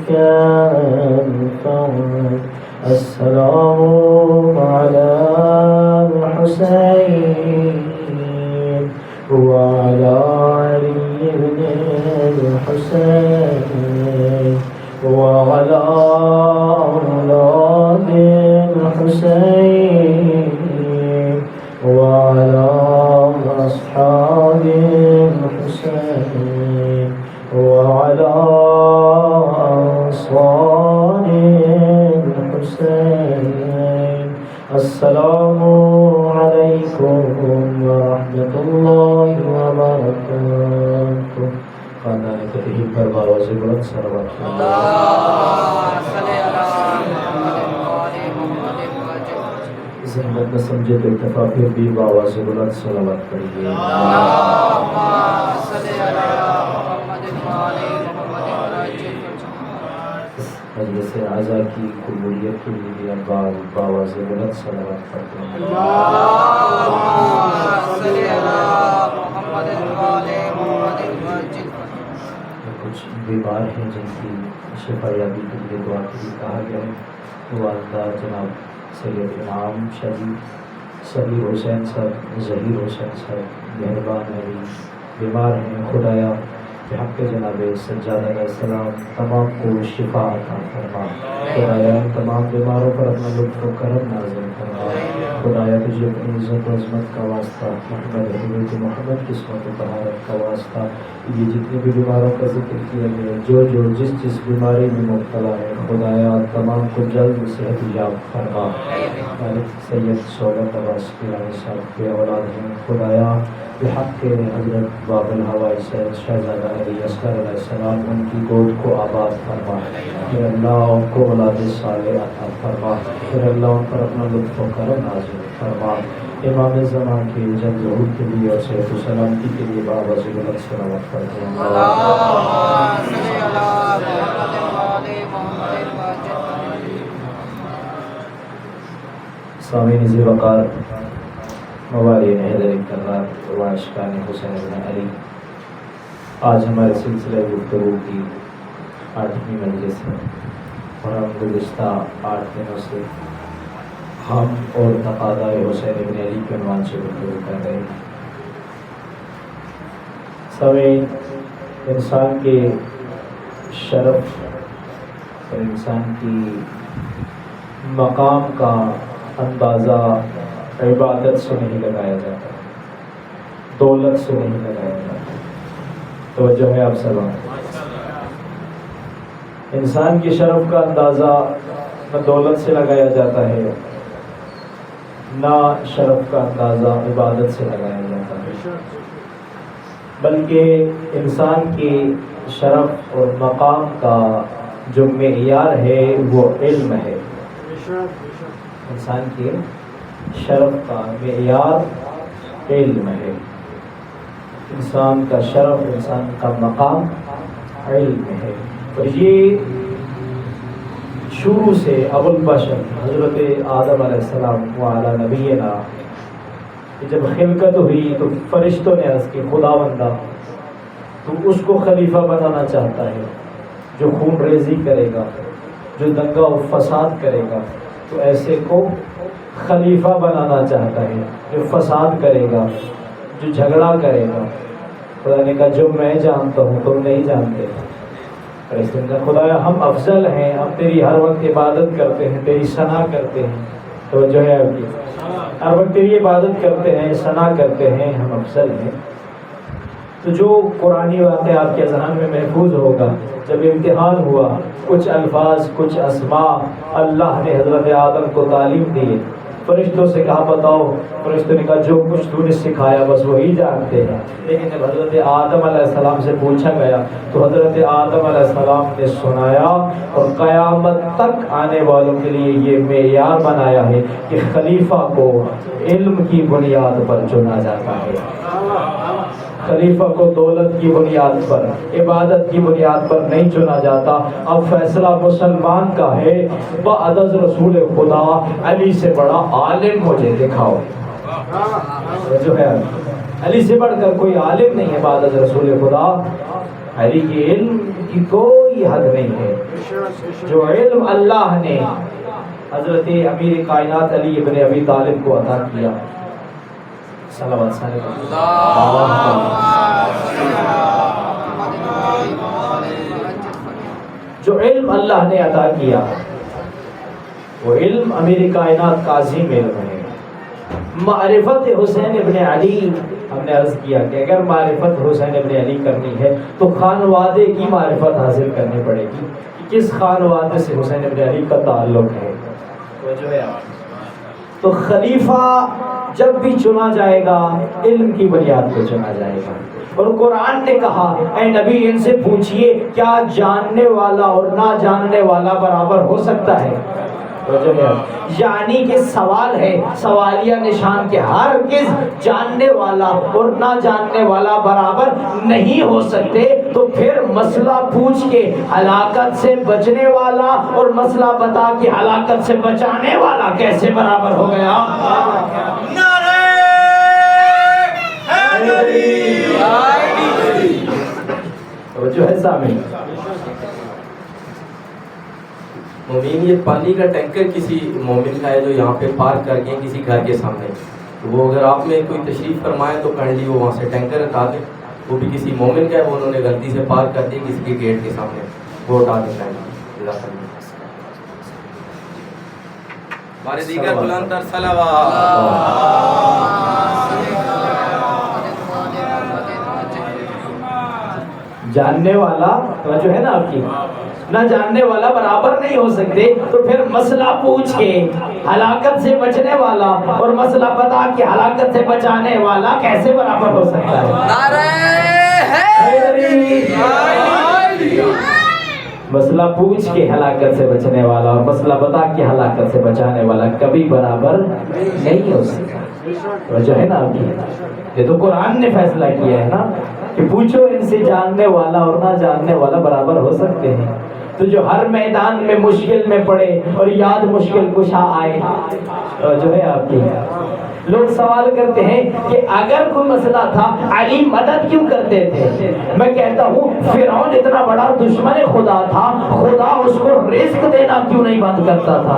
كان فرد. السلام على الحسين وعلى علي بن الحسين وعلى أولاد الحسين وعلى أصحاب الحسين وعلى أنصار الحسين. السلام عليكم ورحمة الله وبركاته. خاندان تطہیر پر باوازِ بلند صلوات. زحمت نہ سمجھے تو اتفاق پھر بھی باوازِ بلند صلوات پڑھیے. مجلس اعضاء کی قبولیت کے لیے باوازِ بلند صلوات پڑھتے ہیں. کچھ بیمار ہیں جن کی شفا یابی کے لیے دعا کے لیے کہا گیا ہے. والدہ جناب سید انعام شاہ صغیر حسین صاحب ظہیر حسین صاحب مہربان علی بیمار ہیں. خدایا بحق جناب سجاد علیہ السلام تمام کو شفا عطا فرما. خدایا ان تمام بیماروں پر اپنا لطف و کرم نازل فرما. خدایا تجھے اپنی عزت و عظمت کا واسطہ محمد حضرت محمد قسمت و طہارت کا واسطہ یہ جتنے بھی بیماروں کا ذکر کیا گیا جو جس بیماری میں مبتلا ہے خدایا تمام کو جلد صحت یاب فرما. مالک سید شعبت عباس پیرانی صاحب کے اولاد ہیں. خدایا بحق حضرت باب الہوائی سید شہزادہ علی اصغر علیہ السلام ان کی گود کو آباد فرما. پھر اللہ ان کو اولاد صالح عطا فرما. پھر اللہ ان پر اپنا لطف و کرم نازل فرما. امام زمان کے جلد ظہور کے لیے اور صحت و سلامتی کے لیے باوازِ بلند صلوات پڑھتے ہیں. سامعین ذی وقار موالین حیدر کرار و عاشقان حسین بن علی، آج ہمارے سلسلہ گفتگو کی 8ویں مجلس ہے اور ہم گزشتہ 8 دنوں سے ہم اور تقاضائے حسین بن علی کے عنوان سے گفتگو کر رہے ہیں. سامعین، انسان کے شرف اور انسان کی مقام کا اندازہ عبادت سے نہیں لگایا جاتا، دولت سے نہیں لگایا جاتا. توجہ ہے آپ سب. انسان کی شرف کا اندازہ نہ دولت سے لگایا جاتا ہے نہ شرف کا اندازہ عبادت سے لگایا جاتا ہے، بلکہ انسان کی شرف اور مقام کا جو معیار ہے وہ علم ہے. انسان کی شرف کا معیار علم ہے. انسان کا شرف، انسان کا مقام علم ہے. اور یہ شروع سے ابو البشر حضرت آدم علیہ السلام وعلی نبینا جب خلقت ہوئی تو فرشتوں نے عرض کی خداوندہ تو اس کو خلیفہ بنانا چاہتا ہے جو خون ریزی کرے گا، جو دنگا و فساد کرے گا، تو ایسے کو خلیفہ بنانا چاہتا ہے جو فساد کرے گا، جو جھگڑا کرے گا. خدا نے کہا جو میں جانتا ہوں تم نہیں جانتے. اور اس نے کہا خدایا ہم افضل ہیں، ہم تیری ہر وقت عبادت کرتے ہیں، تیری ثنا کرتے ہیں. توجہ ہے آپ کی، ہر وقت تیری عبادت کرتے ہیں، ثنا کرتے ہیں، ہم افضل ہیں. تو جو قرآنی واقعہ آپ کے ذہن میں محفوظ ہوگا، جب امتحان ہوا کچھ الفاظ کچھ اسماء اللہ نے حضرت آدم کو تعلیم دی، فرشتوں سے کہا بتاؤ. فرشتوں نے کہا جو کچھ تو نے سکھایا بس وہی جانتے ہیں. لیکن جب حضرت آدم علیہ السلام سے پوچھا گیا تو حضرت آدم علیہ السلام نے سنایا اور قیامت تک آنے والوں کے لیے یہ معیار بنایا ہے کہ خلیفہ کو علم کی بنیاد پر چنا جاتا ہے. خلیفہ کو دولت کی بنیاد پر، عبادت کی بنیاد پر نہیں چنا جاتا. اب فیصلہ مسلمان کا ہے، بعد از رسول خدا علی سے بڑا عالم مجھے دکھاؤ. جو ہے علی سے بڑھ کر کوئی عالم نہیں ہے بعد از رسول خدا. علی کے علم کی کوئی کوئی حد نہیں ہے. جو علم اللہ نے حضرت امیر کائنات علی ابن ابی طالب کو عطا کیا، صلوات جو علم اللہ نے عطا کیا وہ علم امیر کائنات کا عظیم علم ہے. معرفت حسین ابن علی، ہم نے عرض کیا کہ اگر معرفت حسین ابن علی کرنی ہے تو خانوادے کی معرفت حاصل کرنی پڑے گی. کس خانوادے سے حسین ابن علی کا تعلق ہے وہ جو ہے. تو خلیفہ جب بھی چنا جائے گا علم کی بنیاد پہ چنا جائے گا. اور قرآن نے کہا اے نبی ان سے پوچھئے کیا جاننے والا اور نہ جاننے والا برابر ہو سکتا ہے؟ یعنی کہ سوال ہے، سوالیہ نشان کے ہرگز جاننے والا اور نہ جاننے والا برابر نہیں ہو سکتے. تو پھر مسئلہ پوچھ کے ہلاکت سے بچنے والا اور مسئلہ بتا کے ہلاکت سے بچانے والا کیسے برابر ہو گیا؟ جو ہے سامنے مومن، یہ پانی کا ٹینکر کسی مومن کا ہے جو یہاں پہ پارک کر کے کسی گھر کے سامنے، تو وہ اگر آپ میں کوئی تشریف فرمائے تو کائنڈلی وہ وہاں سے ٹینکر ہٹا دیں. وہ بھی کسی مومن کا ہے، وہ انہوں نے غلطی سے پارک کر دیا کسی کے گیٹ کے سامنے، وہ ہٹا دیں کائنڈلی. ہمارے دیگر بلند تر صلوات. جاننے والا جو ہے نا آپ کی، نہ جاننے والا برابر نہیں ہو سکتے. تو پھر مسئلہ پوچھ کے ہلاکت سے بچنے والا اور مسئلہ بتا کے ہلاکت سے بچانے والا کیسے برابر ہو سکتا ہے؟ مسئلہ پوچھ کے ہلاکت سے بچنے والا اور مسئلہ بتا کے ہلاکت سے بچانے والا کبھی برابر نہیں ہو سکتا. جو ہے نا آپ کی، یہ تو قرآن نے فیصلہ کیا ہے نا کہ پوچھو ان سے جاننے والا اور نہ جاننے والا برابر ہو سکتے ہیں. تو جو ہر میدان میں مشکل میں پڑے اور یاد مشکل کشا آئے، جو ہے آپ کی، لوگ سوال کرتے ہیں کہ اگر کوئی مسئلہ تھا علی مدد کیوں کرتے تھے؟ میں کہتا ہوں فرعون اتنا بڑا دشمن خدا تھا، خدا اس کو رزق دینا کیوں نہیں بند کرتا تھا؟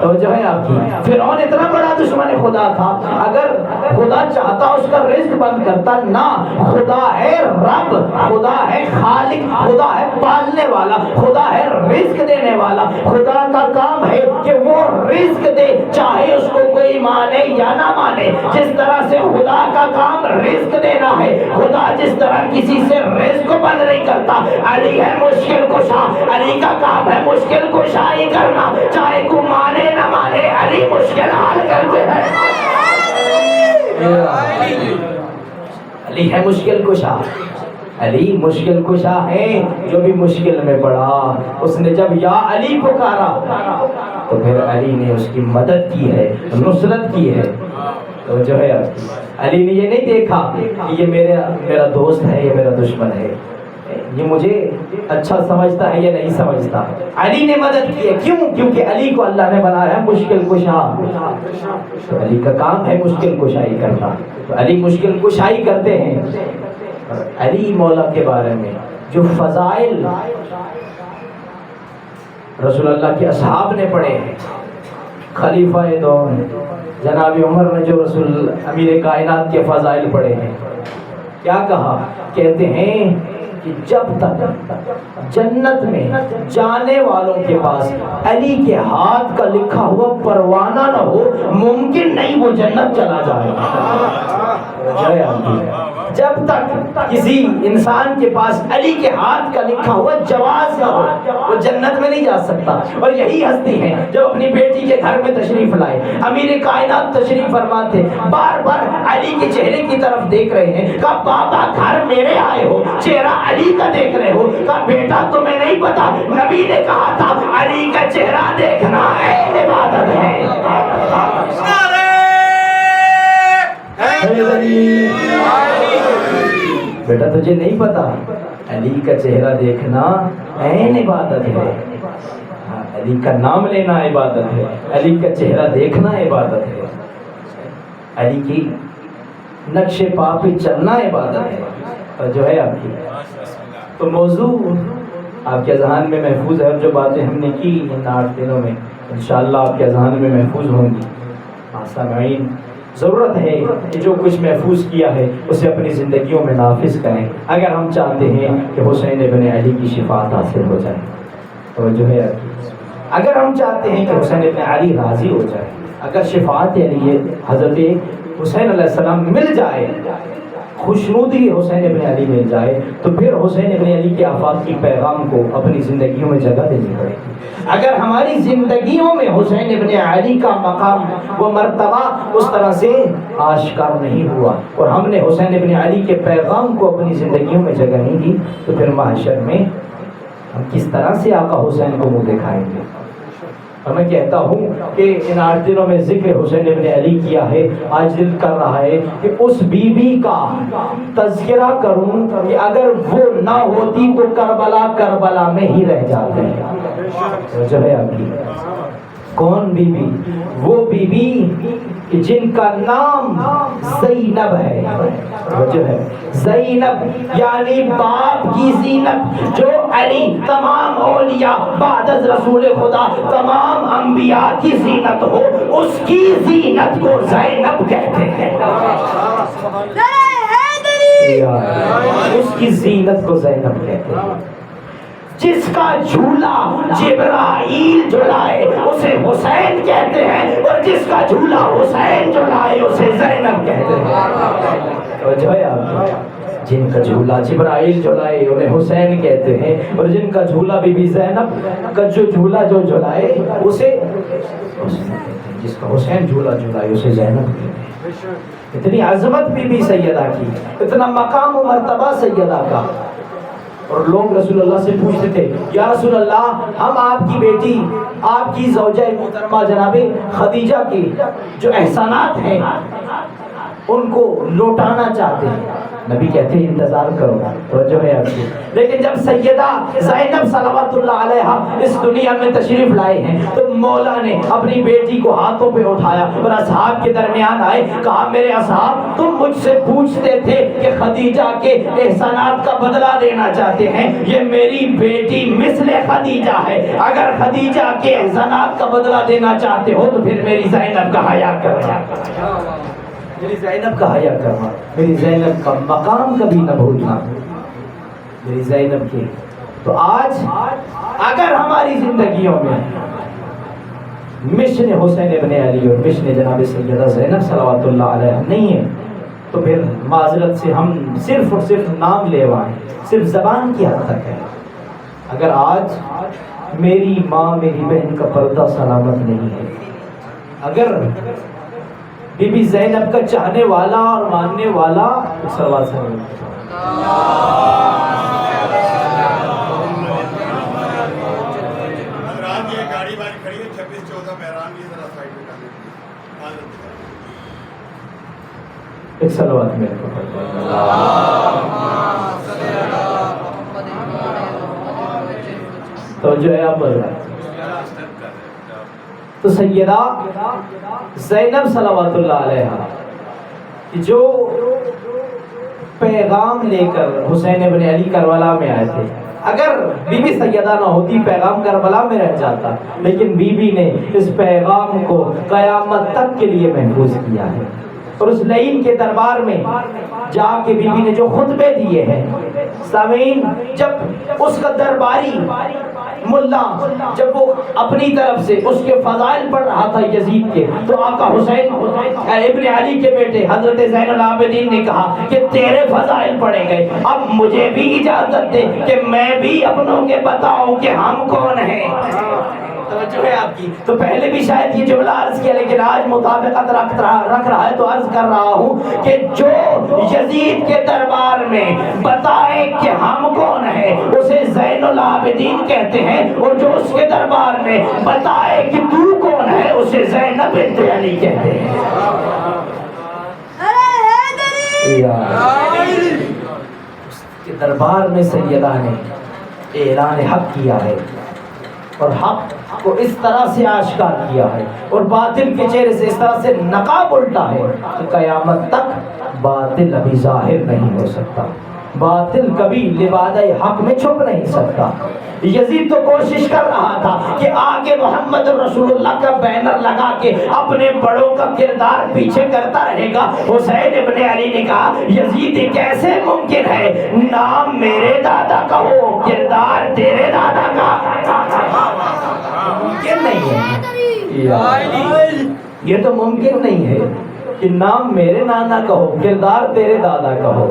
تو جو ہے آپ کی، فرعون اتنا بڑا دشمن خدا تھا، اگر خدا چاہتا اس کا رزق بند کرتا نہ. خدا ہے رب، خدا ہے خالق، خدا ہے پالنے والا، خدا ہے رزق دینے والا. خدا کا کام ہے کہ وہ رزق دے، چاہے اس کو کوئی مانے یا نہ مانے. جس طرح سے خدا کا کام رزق دینا ہے، خدا جس طرح کسی سے رزق بند نہیں کرتا. علی ہے مشکل کشا، علی کا کام ہے مشکل کشائی کرنا، چاہے کوئی مانے نہ مانے علی مشکل حل کرتے ہیں. علی ہے مشکل کشا، علی مشکل کشا ہے. جو بھی مشکل میں پڑا اس نے جب یا علی پکارا تو پھر علی نے اس کی مدد کی ہے، نصرت کی ہے. تو جو ہے علی نے یہ نہیں دیکھا کہ یہ میرا دوست ہے، یہ میرا دشمن ہے، یہ مجھے اچھا سمجھتا ہے یا نہیں سمجھتا. علی نے مدد کی ہے. کیوں؟ کیونکہ علی کو اللہ نے بنایا ہے مشکل کشا. تو علی کا کام ہے مشکل کشائی کرنا. تو علی مشکل کشائی کرتے ہیں. علی مولا کے بارے میں جو فضائل رسول اللہ کے اصحاب نے پڑھے ہیں، خلیفہ دور جناب عمر نے جو رسول امیر کائنات کے فضائل پڑھے ہیں، کیا کہا؟ کہتے ہیں کہ جب تک جنت میں جانے والوں کے پاس علی کے ہاتھ کا لکھا ہوا پروانہ نہ ہو، ممکن نہیں وہ جنت چلا جائے. جب تک کسی انسان کے پاس علی کے ہاتھ کا لکھا ہوا جواز نہ ہو وہ جنت میں نہیں جا سکتا. اور یہی ہستی ہے جو اپنی بیٹی کے گھر میں تشریف لائے. امیر کائنات تشریف فرما تھے، بار بار علی کے چہرے کی طرف دیکھ رہے ہیں. کہا بابا گھر میرے آئے ہو، چہرہ علی کا دیکھ رہے ہو. کہا بیٹا تمہیں نہیں پتا، نبی نے کہا تھا علی کا چہرہ دیکھنا عین عبادت ہے. بیٹا تجھے نہیں پتا، علی کا چہرہ دیکھنا عین عبادت ہے. علی کا نام لینا عبادت ہے، علی کا چہرہ دیکھنا عبادت ہے، علی کی نقش پا پہ چلنا عبادت ہے. جو ہے آپ کی تو موضوع آپ کے اذہان میں محفوظ ہے، اور جو باتیں ہم نے کی ان 8 دنوں میں انشاءاللہ آپ کے اذہان میں محفوظ ہوں گی۔ سامعین، ضرورت ہے کہ جو کچھ محفوظ کیا ہے اسے اپنی زندگیوں میں نافذ کریں اگر ہم چاہتے ہیں کہ حسین ابن علی کی شفاعت حاصل ہو جائے۔ توجہ ہے، اگر ہم چاہتے ہیں کہ حسین ابن علی راضی ہو جائے، اگر شفاعت علی حضرت حسین علیہ السلام مل جائے، خوشنودی حسین ابن علی مل جائے، تو پھر حسین ابن علی کے آفاقی پیغام کو اپنی زندگیوں میں جگہ دینی پڑے گی۔ اگر ہماری زندگیوں میں حسین ابن علی کا مقام و مرتبہ اس طرح سے آشکار نہیں ہوا اور ہم نے حسین ابن علی کے پیغام کو اپنی زندگیوں میں جگہ نہیں دی، تو پھر محشر میں ہم کس طرح سے آقا حسین کو منہ دکھائیں گے؟ اور میں کہتا ہوں کہ ان 8 دنوں میں ذکر حسین ابن علی کیا ہے، آج دل کر رہا ہے کہ اس بی بی کا تذکرہ کروں کہ اگر وہ نہ ہوتی تو کربلا میں ہی رہ جاتے ہیں۔ جو ہے آپ کی کون بی بی؟ وہ بی بی کہ جن کا نام زینب ہے، جو ہے زینب یعنی باپ کی زینت، جو علی تمام اولیاء بعد از رسول خدا تمام انبیاء کی زینت ہو، اس کی زینت کو زینب کہتے ہیں۔ اس کی زینت کو زینب کہتے ہیں۔ جس کا جھولا جبرائیل جھلائے اسے حسین کہتے ہیں، اور جس کا جھولا حسین جھلائے اسے زینب کہتے ہیں۔ جو ہے آپ، جن کا جھولا جبرائیل جھلائے انہیں حسین کہتے ہیں، اور جن کا جھولا بی بی زینب کا جو جھولا جو جھلائے اسے جس کا حسین جھولا جھلائے اسے زینب کہتے ہیں۔ اتنی عظمت بی بی سیدہ کی، اتنا مقام و مرتبہ سیدہ کا۔ اور لوگ رسول اللہ سے پوچھتے تھے، یا رسول اللہ ہم آپ کی بیٹی، آپ کی زوجہ محترمہ جناب خدیجہ کے جو احسانات ہیں ان کو لوٹانا چاہتے ہیں۔ نبی کہتے ہیں انتظار کرو، توجہ ہے آپ کی۔ لیکن جب سیدہ زینب صلوات اللہ علیہا اس دنیا میں تشریف لائے ہیں تو مولا نے اپنی بیٹی کو ہاتھوں پہ اٹھایا اور اصحاب کے درمیان آئے، کہا میرے اصحاب تم مجھ سے پوچھتے تھے کہ خدیجہ کے احسانات کا بدلہ لینا چاہتے ہیں، یہ میری بیٹی مثل خدیجہ ہے، اگر خدیجہ کے احسانات کا بدلہ دینا چاہتے ہو تو پھر میری زینب کا حیا کرنا، میری زینب کا حیا کرنا، میری زینب کا مقام کبھی نہ بھولنا، میری زینب کی۔ تو آج اگر ہماری زندگیوں میں مشن حسین ابن علی اور مشن جناب سیدہ زینب صلوات اللہ علیہ نہیں ہے تو پھر معذرت سے ہم صرف اور صرف نام لیوائیں، صرف زبان کی حد تک ہے۔ اگر آج میری ماں میری بہن کا پردہ سلامت نہیں ہے، اگر بی بی زینب کا چاہنے والا اور ماننے والا صلوات سے گاڑی والی کھڑی ہے 26-14 مہران کی ذرا سائڈ پہ ڈالیں، ایک صلوات میرے کو پڑھتے تو جو ہے آپ بول رہے ہیں۔ تو سیدہ زینب صلوات اللہ علیہا جو پیغام لے کر حسین ابن علی کربلا میں آئے تھے، اگر بی بی سیدہ نہ ہوتی پیغام کربلا میں رہ جاتا، لیکن بی بی نے اس پیغام کو قیامت تک کے لیے محفوظ کیا ہے۔ اور اس لعین کے دربار میں جا کے بی بی نے جو خطبے دیے ہیں، سامعین جب اس کا درباری ملا جب وہ اپنی طرف سے اس کے فضائل پڑھ رہا تھا یزید کے، تو آقا حسین ابن علی کے بیٹے حضرت زین العابدین نے کہا کہ تیرے فضائل پڑھے گئے، اب مجھے بھی اجازت دے کہ میں بھی اپنوں کے بتاؤں کہ ہم کون ہیں۔ توجہ ہے آپ کی۔ تو پہلے بھی شاید یہ جملہ عرض کیا، لیکن آج مطابقت رکھ رہا ہے تو عرض کر رہا ہوں کہ جو یزید کے دربار میں بتائے کہ ہم کون ہیں اسے زین العابدین کہتے ہیں، اور جو اس کے دربار میں بتائے کہ تو کون ہے اسے زینب بنت علی کہتے ہیں۔ اس کے دربار میں سیدہ نے اعلان حق کیا ہے اور حق کو اس طرح سے آشکار کیا ہے اور باطل کے چہرے سے اس طرح سے نقاب الٹا ہے کہ قیامت تک باطل ابھی ظاہر نہیں ہو سکتا۔ باطل کبھی لبادہ حق میں چھپ نہیں سکتا۔ یزید تو کوشش کر رہا تھا کہ آگے محمد رسول اللہ کا بینر لگا کے اپنے بڑوں کا کردار پیچھے کرتا رہے گا۔ حسین ابن علی نے کہا یزید کیسے ممکن ہے، نام میرے دادا کا ہو کردار تیرے دادا کا، ممکن نہیں ہے، یہ تو ممکن نہیں ہے کہ نام میرے نانا کا ہو کردار تیرے دادا کا ہو۔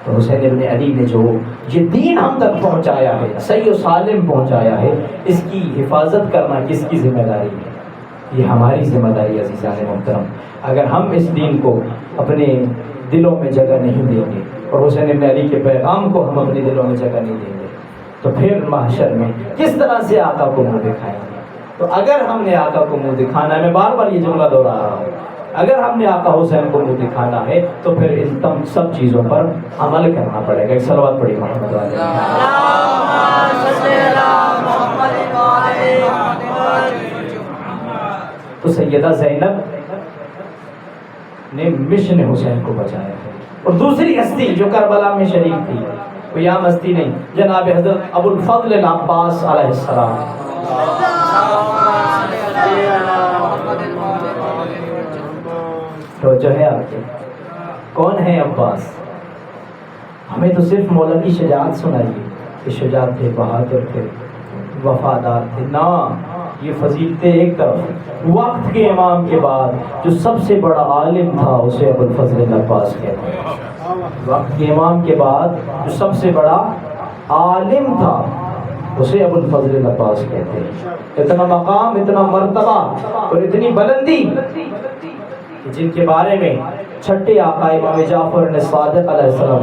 تو حسین ابن علی نے جو یہ دین ہم تک پہنچایا ہے، صحیح و سالم پہنچایا ہے، اس کی حفاظت کرنا کس کی ذمہ داری ہے؟ یہ ہماری ذمہ داری ہے عزیزان محترم۔ اگر ہم اس دین کو اپنے دلوں میں جگہ نہیں دیں گے اور حسین ابن علی کے پیغام کو ہم اپنے دلوں میں جگہ نہیں دیں گے تو پھر محشر میں کس طرح سے آقا کو منہ دکھائیں گے؟ تو اگر ہم نے آقا کو منہ دکھانا ہے، میں بار بار یہ جملہ دوہرا رہا ہوں، اگر ہم نے آقا حسین کو منہ دکھانا ہے تو پھر ان سب چیزوں پر عمل کرنا پڑے گا۔ ایک صلوات پڑھی محمد علیہ۔ تو سیدہ زینب نے مشن حسین کو بچایا ہے۔ اور دوسری ہستی جو کربلا میں شریک تھی وہ یہاں ہستی نہیں، جناب حضرت ابو الفضل العباس علیہ السلام۔ تو جو ہے آپ کے کون ہے عباس؟ ہمیں تو صرف مولا کی شجاعت سنائیے کہ شجاعت تھے، بہادر تھے، وفادار تھے، نہ یہ فضیلتیں ایک طرف۔ وقت کے امام کے بعد جو سب سے بڑا عالم تھا اسے ابو الفضل العباس کہتے ہیں۔ وقت کے امام کے بعد جو سب سے بڑا عالم تھا اسے ابو الفضل العباس کہتے ہیں۔ اتنا مقام، اتنا مرتبہ اور اتنی بلندی جن کے بارے میں چھٹے آقا امام جعفر نے صادق علیہ السلام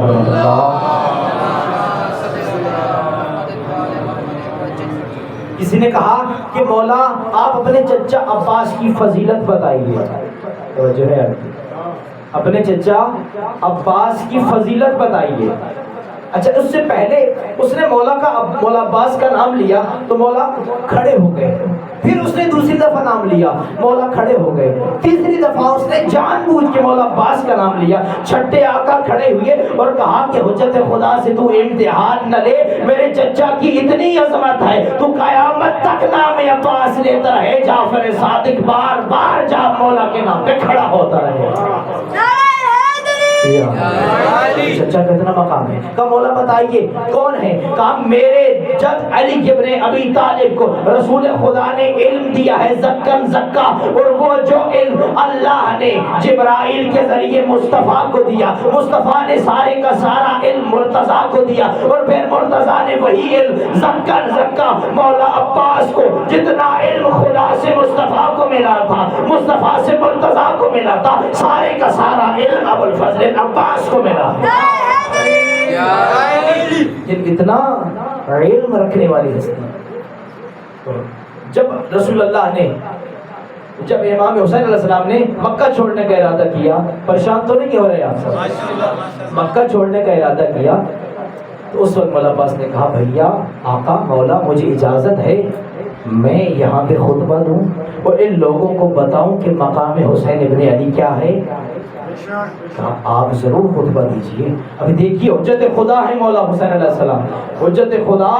کسی نے کہا کہ مولا آپ اپنے چچا عباس کی فضیلت بتائیے، توجہ ہے اپنے چچا عباس کی فضیلت بتائیے۔ اچھا اس سے پہلے اس نے مولا عباس کا نام لیا تو مولا کھڑے ہو گئے، پھر اس نے دوسری دفعہ نام لیا، مولا کھڑے ہو گئے، تیسری دفعہ اس نے جان بوجھ کے مولا عباس کا نام لیا۔ چھٹے آقا کھڑے ہوئے اور کہا کہ حجت خدا سے تو امتحان نہ لے، میرے چچا کی اتنی عظمت ہے تو قیامت تک نام عباس لیتا رہے، جعفر صادق بار بار جا مولا کے نام پہ کھڑا ہوتا رہے۔ چچا کتنا مقام ہے؟ کہا مولا بتائیے کون ہے؟ کہا میرے جد علی ابن ابی طالب کو رسول خدا نے علم دیا ہے زکن زکا، اور وہ جو علم اللہ نے جبرائیل کے ذریعے مصطفیٰ کو دیا، مصطفیٰ نے سارے کا سارا علم مرتضیٰ کو دیا، اور پھر مرتضیٰ نے وہی علم زکن زکا مولا عباس کو، جتنا علم خدا سے مصطفیٰ کو ملا تھا، مصطفیٰ سے مرتضیٰ کو ملا تھا، سارے کا سارا علم ابو الفضل عباس کو ملا۔ اتنا علم رکھنے والی ہستی۔ جب رسول اللہ نے، جب امام حسین علیہ السلام نے مکہ چھوڑنے کا ارادہ کیا، پریشان تو نہیں ہو رہے آپ سب؟ مکہ چھوڑنے کا ارادہ کیا تو اس وقت مولا عباس نے کہا بھیا آقا مولا مجھے اجازت ہے میں یہاں پہ خطبہ دوں اور ان لوگوں کو بتاؤں کہ مقام حسین ابن علی کیا ہے؟ کہا آپ ضرور خطبہ دیجئے۔ ابھی دیکھیے حجت خدا ہے مولا حسین علیہ السلام، حجت خدا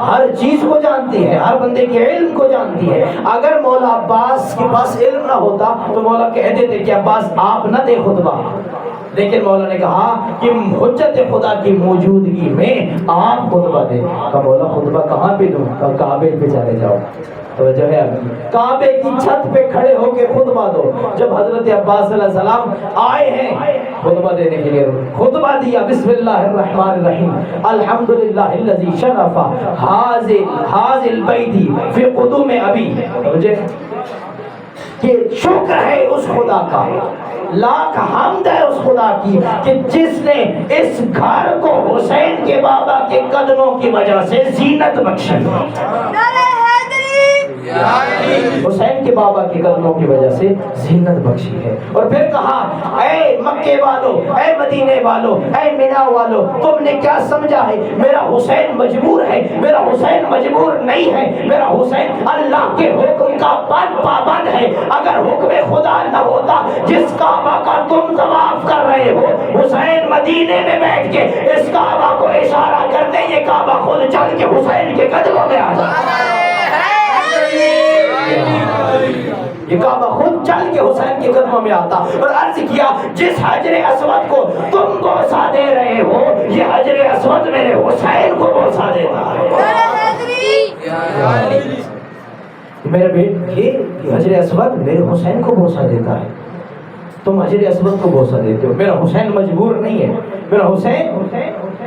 ہر چیز کو جانتی ہے، ہر بندے کے علم کو جانتی ہے۔ اگر مولا عباس کے پاس علم نہ ہوتا تو مولا کہہ دیتے کہ عباس آپ نہ دے خطبہ، لیکن مولا نے کہا کہ حجت خدا کی موجودگی میں آپ خطبہ دیں۔ کہا مولا خطبہ کہاں پہ دوں؟ کہا کعبے پہ چلے جاؤ۔ توجہ ہے کعبے کی چھت پہ کھڑے ہو کے خطبہ دو۔ جب حضرت عباس علیہ السلام آئے ہیں خطبہ دینے کے لیے، خطبہ دیا بسم اللہ الرحمن الرحیم الحمدللہ الذی شرف حاذ البیت فی قدوم ابی۔ توجہ کہ شکر ہے اس خدا کا، لاکھ حمد ہے اس خدا کی کہ جس نے اس گھر کو حسین کے بابا کے قدموں کی وجہ سے زینت بخشی۔ حسین کے بابا کے قدموں کی وجہ سے زینت بخشی ہے. اور پھر کہا اے مکے والو، اے مدینے والو، اے مینا والو، تم نے کیا سمجھا ہے میرا حسین مجبور ہے؟ میرا حسین مجبور نہیں ہے، میرا حسین اللہ کے حکم کا پابند ہے. اگر حکم خدا نہ ہوتا، جس کعبہ کا تم طواف کر رہے ہو، حسین مدینے میں بیٹھ کے اس کعبہ کو اشارہ کرتے، یہ کعبہ خود چل کے حسین کے قدموں میں آ جاتا. یہ کعبہ خود چل کے حسین کے قدموں میں آتا. اور عرض کیا جس حجر اسود کو تم بوسہ دے رہے ہو، یہ حجر اسود میرے حسین کو بوسہ دیتا ہے. میرے بیٹ یہ حجر اسود میرے حسین کو بوسہ دیتا ہے. تم حجر اسود کو بوسہ دیتے ہو. میرا حسین مجبور نہیں ہے، میرا حسین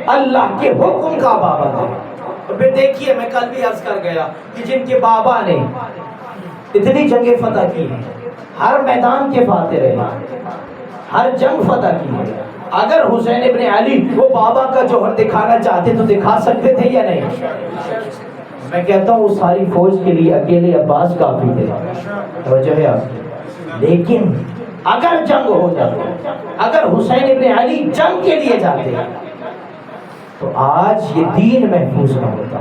اللہ کے حکم کا پابند ہے. اور پھر دیکھیے میں کل بھی عرض کر گیا کہ جن کے بابا نے اتنی جنگیں فتح کی ہیں، ہر میدان کے فاتح رہے، ہر جنگ فتح کی ہے. اگر حسین ابن علی وہ بابا کا جوہر دکھانا چاہتے تو دکھا سکتے تھے یا نہیں؟ میں کہتا ہوں اس ساری فوج کے لیے اکیلے عباس کافی تھے. توجہ ہے آپ کی. لیکن اگر جنگ ہو جاتی، اگر حسین ابن علی جنگ کے لیے جاتے تو آج یہ دین محفوظ نہ ہوتا.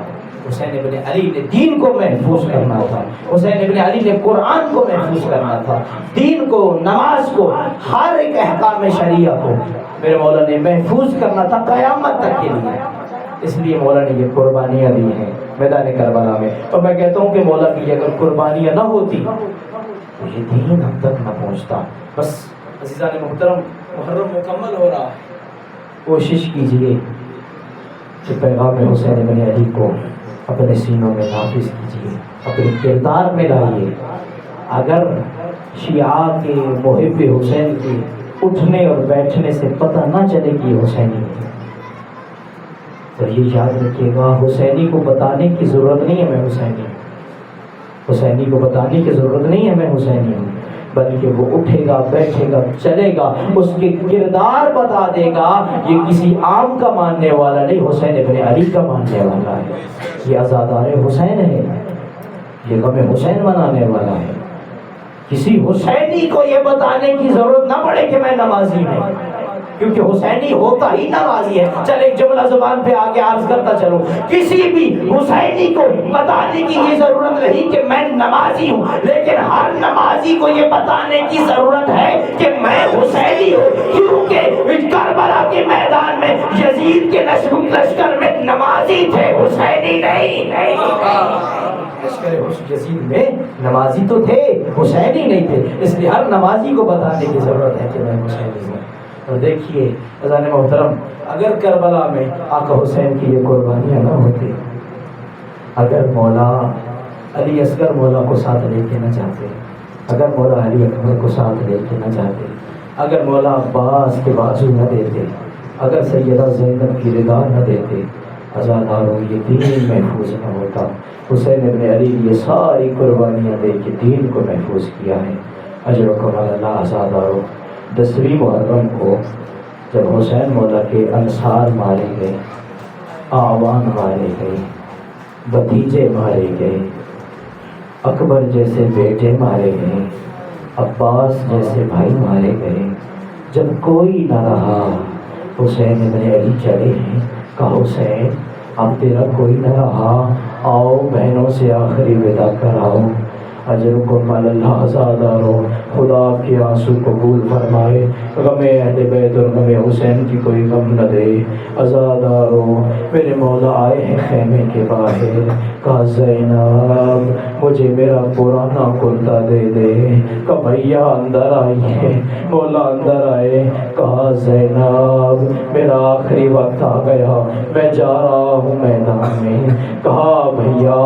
حسین ابن علی نے دین کو محفوظ کرنا تھا، حسین ابن علی نے قرآن کو محفوظ کرنا تھا، دین کو، نماز کو، ہر ایک احکام شریعہ کو میرے مولا نے محفوظ کرنا تھا قیامت تک کے لیے. اس لیے مولا نے یہ قربانیاں دی ہیں میدان کربلا میں. اور میں کہتا ہوں کہ مولا کی اگر قربانیاں نہ ہوتی تو یہ دین ہم تک نہ پہنچتا. بس عزیزان محترم، محرم مکمل ہو رہا ہے. کوشش کیجئے کہ پیغام حسین ابن علی کو اپنے سینوں میں نافذ کیجئے، اپنے کردار میں لائیے. اگر شیعہ کے محب حسین کے اٹھنے اور بیٹھنے سے پتہ نہ چلے کہ یہ حسینی ہے تو یہ یاد رکھیے گا حسینی کو بتانے کی ضرورت نہیں ہے میں حسینی ہوں. حسینی کو بتانے کی ضرورت نہیں ہے میں حسینی ہوں، بلکہ وہ اٹھے گا، بیٹھے گا، چلے گا، اس کے کردار بتا دے گا. یہ کسی عام کا ماننے والا نہیں، حسین ابن علی کا ماننے والا ہے. یہ عزادار حسین ہے، یہ غم حسین منانے والا ہے. کسی حسینی کو یہ بتانے کی ضرورت نہ پڑے کہ میں نمازی ہوں، کیونکہ حسینی ہوتا ہی نمازی ہے. چل ایک جملہ زبان پہ آگے عرض کرتا چلوں، کسی بھی حسینی کو بتانے کی یہ ضرورت نہیں کہ میں نمازی ہوں، لیکن ہر نمازی کو یہ بتانے کی ضرورت ہے کہ میں حسینی ہوں. کیونکہ کربلا کے میدان میں یزید کے لشکر میں نمازی تھے، حسینی نہیں. لشکر یزید میں نمازی تو تھے، حسینی نہیں تھے. اس لیے ہر نمازی کو بتانے کی ضرورت ہے کہ میں حسینی ہوں. اور دیکھیے عزیزان محترم، اگر کربلا میں آقا حسین کی یہ قربانیاں نہ ہوتی، اگر مولا علی اصغر مولا کو ساتھ لے کے نہ جاتے، اگر مولا علی اکبر کو ساتھ لے کے نہ جاتے، اگر مولا عباس کے بازو نہ دیتے، اگر سیدہ زینب کی رضا نہ دیتے، عزاداروں یہ دین محفوظ نہ ہوتا. حسین ابن علی نے یہ ساری قربانیاں دے کے دین کو محفوظ کیا ہے. اجرکم اللہ. عزاداروں 10ویں محرم کو جب حسین مولا کے انصار مارے گئے، آوان مارے گئے، بھتیجے مارے گئے، اکبر جیسے بیٹے مارے گئے، عباس جیسے بھائی مارے گئے، جب کوئی نہ رہا حسین ابن علی چلے ہیں. کہا حسین اب تیرا کوئی نہ رہا، آؤ بہنوں سے آخری ودا کراؤ. اجرکم اللہ. عزاداروں خدا کے آنسو قبول فرمائے، غم اہل بیت اور غم حسین کی کوئی غم نہ دے. عزاداروں میرے مولا آئے ہیں خیمے کے باہر. کہا زینب مجھے میرا پرانا کرتا دے دے. کہا بھیا اندر آئیے. مولا اندر آئے. کہا زینب میرا آخری وقت آ گیا، میں جا رہا ہوں میدان میں. کہا بھیا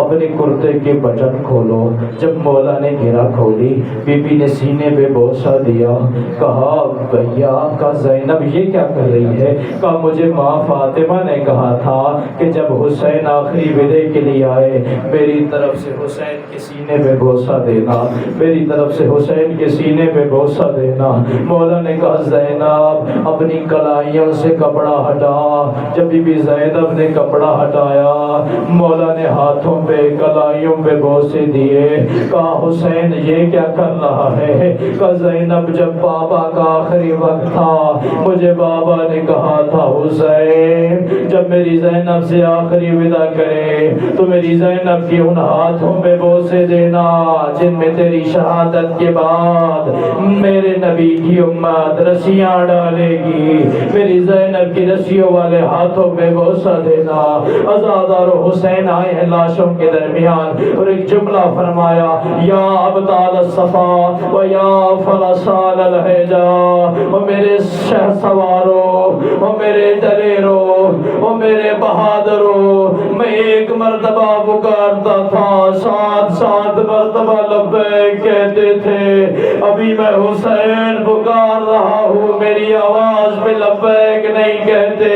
اپنے کرتے کے بٹن کھولو. جب مولا نے گھیرا کھولی بی بی نے سینے پہ بوسہ دیا، کہا بھیا کا زینب یہ کیا کر رہی ہے؟ کہا مجھے ماں فاطمہ نے کہا تھا کہ جب حسین آخری وداع کے لیے آئے میری طرف سے حسین کے سینے پہ بوسہ دینا، میری طرف سے حسین کے سینے پہ بوسہ دینا۔ مولا نے کہا زینب اپنی کلائیوں سے کپڑا ہٹا۔ جب بی بی زینب نے کپڑا ہٹایا مولا نے ہاتھوں پہ کلائیوں پہ بوسے دیے، کہا حسین یہ کیا کر رہا ہے؟ کہا زینب جب بابا کا آخری وقت تھا مجھے بابا نے کہا تھا حسین جب میری زینب سے آخری وداع کرے تو میری زینب کی ان ہاتھوں پہ بوسے دینا جن میں تیری شہادت کے بعد میرے نبی کی امت رسیاں ڈالے گی، میری زینب کی رسیوں والے ہاتھوں پہ بوسہ دینا۔ عزادار و حسین آئے ہیں لاشوں کے درمیان اور ایک جملہ فرمایا، یا ابطال الصفا و یا فلسال الحجا، او میرے شہ سوارو، او میرے دلیرو، او میرے بہادرو، میں ایک مرتبہ پکارتا تھا 7 مرتبہ لبیک کہتے تھے، ابھی میں حسین پکار رہا ہوں میری آواز پہ لبیک نہیں کہتے،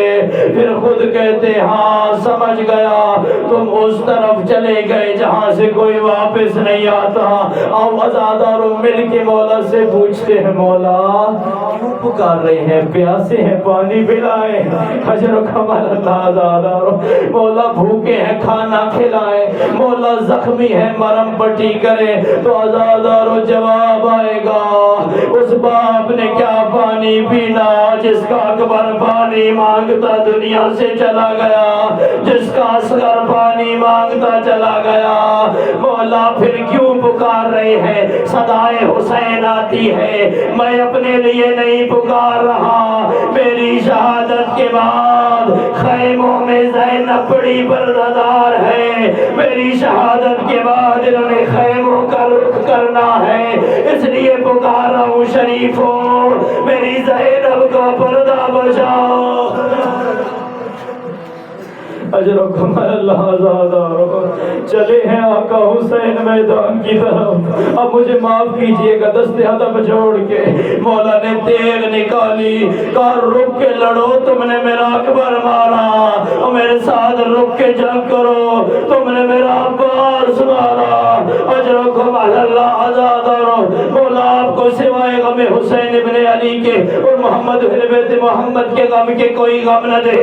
پھر خود کہتے ہاں سمجھ گیا تم اس طرف چلے گئے جہاں سے کوئی واپس نہیں آتا۔ اب عزاداروں مل کے مولا سے پوچھتے ہیں مولا کیوں پکار رہے ہیں؟ پیاسے ہیں پانی پلائیں، حجر و کمال اللہ عزاداروں، مولا بھوکے ہیں کھانا کھلائیں، مولا زخمی ہے مرم پٹی کرے تو عزاداروں جواب آئے گا اس باپ نے کیا پانی پینا جس کا اکبر پانی مانگتا دنیا سے چلا گیا، جس کا اصغر پانی مانگتا چلا گیا۔ مولا پھر کیوں پکار رہے ہیں؟ صدائے حسین آتی ہے، میں اپنے لیے نہیں پکار رہا، میری شہادت کے بعد خیموں میں زینب بڑی پردہ ہے، میری شہادت کے بعد انہوں نے خیموں کا رخ کرنا ہے، اس لیے پکار رہا ہوں شریفوں میری زینب کا پردہ بچاؤ۔ اجر و کمال اللہ عزاداروں، چلے ہیں آقا حسین میدان کی طرف، اب مجھے معاف کیجئے گا دست ادب جوڑ کے۔ مولا نے تیغ نکالی، کہا رک کے لڑو تم نے میرا اکبر مارا، اور میرے ساتھ رک کے جنگ کرو تم نے میرا عباس مارا۔ اجر و کمال اللہ عزاداروں، مولا آپ کو سوائے غم حسین ابن علی کے اور محمد اہل بیت محمد کے غم کے کوئی غم نہ دے۔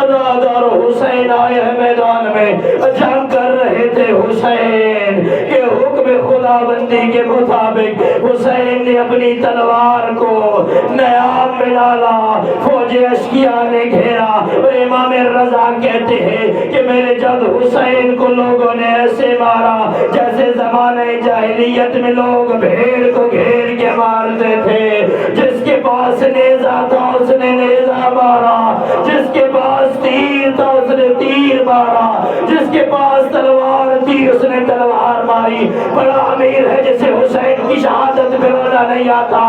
عزاداروں حسین آئے ہیں میدان میں، جنگ کر رہے تھے حسین کے حکم خدا بندی کے مطابق حسین نے اپنی تلوار کو نیام میں ڈالا، فوج اشکیا نے گھیرا اور امام رضا کہتے ہیں کہ میرے جد حسین کو لوگوں نے ایسے مارا جیسے زمانہ جاہلیت میں لوگ بھیڑ کو گھیر کے مارتے تھے، جس کے پاس نیزہ تھا اس نے نیزہ مارا، جس کے پاس تیر تھا اس نے تیر مارا، جس کے پاس تلوار تھی اس نے تلوار ماری۔ بڑا امیر ہے جسے حسین کی شہادت پہ رونا نہیں آتا۔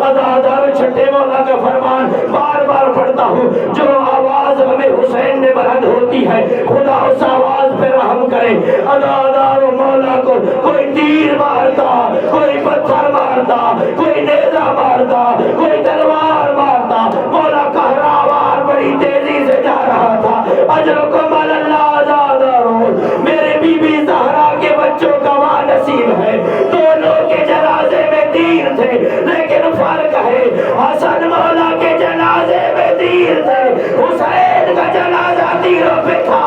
عزادار چھٹے مولا کا فرمان بار بار پڑھتا ہوں، جو آواز ہمیں حسین نے بلند ہوتی ہے خدا اس آواز پہ رحم کرے۔ عزادار مولا کو کوئی تیر مارتا، کوئی پتھر مارتا، کوئی نیزہ مارتا، کوئی تلوار مارتا، مولا کہراوار بڑی تیزی سے جا رہا تھا۔ اجر و کمال اللہ عزاداروں، میرے بی بی زہرا کے بچوں کا وہاں نصیب ہے، دونوں کے جنازے میں تیر تھے لیکن فرق ہے، حسن مولا کے جنازے میں تیر تھے، حسین کا جنازہ تیروں پہ تھا۔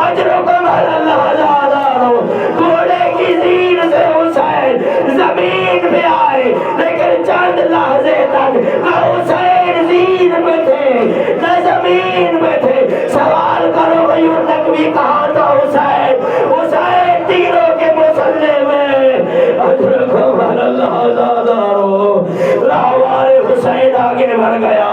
اجر و کمال اللہ عزاداروں، گھوڑے کی زین سے حسین زمین پہ آئے لیکن چند لحظے تک نہ حسین زین پہ تھے نہ زمین پہ تھے۔ سوال کرو غیور نقوی کہاں تھا حسین؟ حسین تیروں کے مسلح میں۔ اجر و کمال اللہ عزاداروں، راہوار حسین آگے بڑھ گیا۔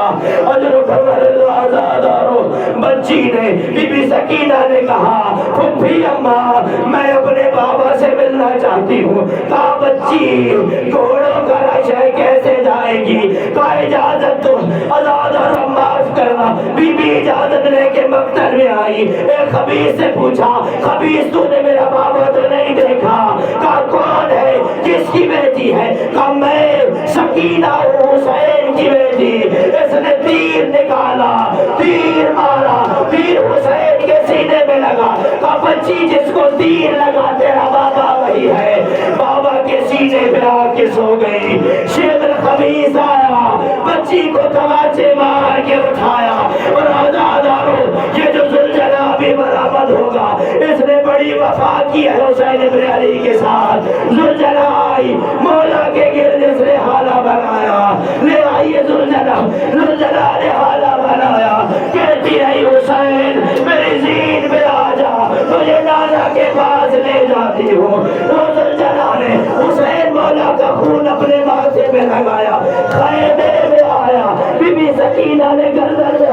اجر و کمال اللہ عزاداروں، بچی نے بی بی سکینہ نے کہا پھپھی اماں میں اپنے بابا سے ملنا چاہتی ہوں۔ کہا بچی گھوڑوں کا رش ہے کیسے جائے گی؟ کہا اجازت دو۔ عزاداروں معاف کرنا بی بی اجازت لے کے مقتل میں آئی، ایک خبیث سے پوچھا خبیث تو نے میرا بابا تو نہیں دیکھا؟ کہا کون ہے، کس کی بیٹی ہے؟ کہا میں سکینہ ہوں، حسین کی بیٹی۔ اس نے تیر نکالا، تیر مارا، تیر حسین کے سینے میں لگا۔ کہا بچی جس کو تیر لگا تیرا بابا وہی ہے۔ بابا کے سینے پہ آ کے سو گئی۔ شیخ الخبیث آیا، بچی کو تماچے مار کے اٹھایا اور آزادارو یہ جو زلزلہ بھی برآمد ہوگا، اس نے بڑی وفا کی ہے حسین ابن علی کے ساتھ۔ زلزلہ آئی، مولا کے گرد اس نے حالہ بنایا، لے آئیے زلزلہ، زلزلہ نے حالہ بنایا، کہتی رہی حسین میری زین پہ آ جا، تجھے نانا کے پاس لے جاتی ہوں۔ وہ زلزلہ نے حسین مولا کا خون اپنے ماتھے میں لگایا، خیمے میں آیا، بی بی سکینہ نے گردن میں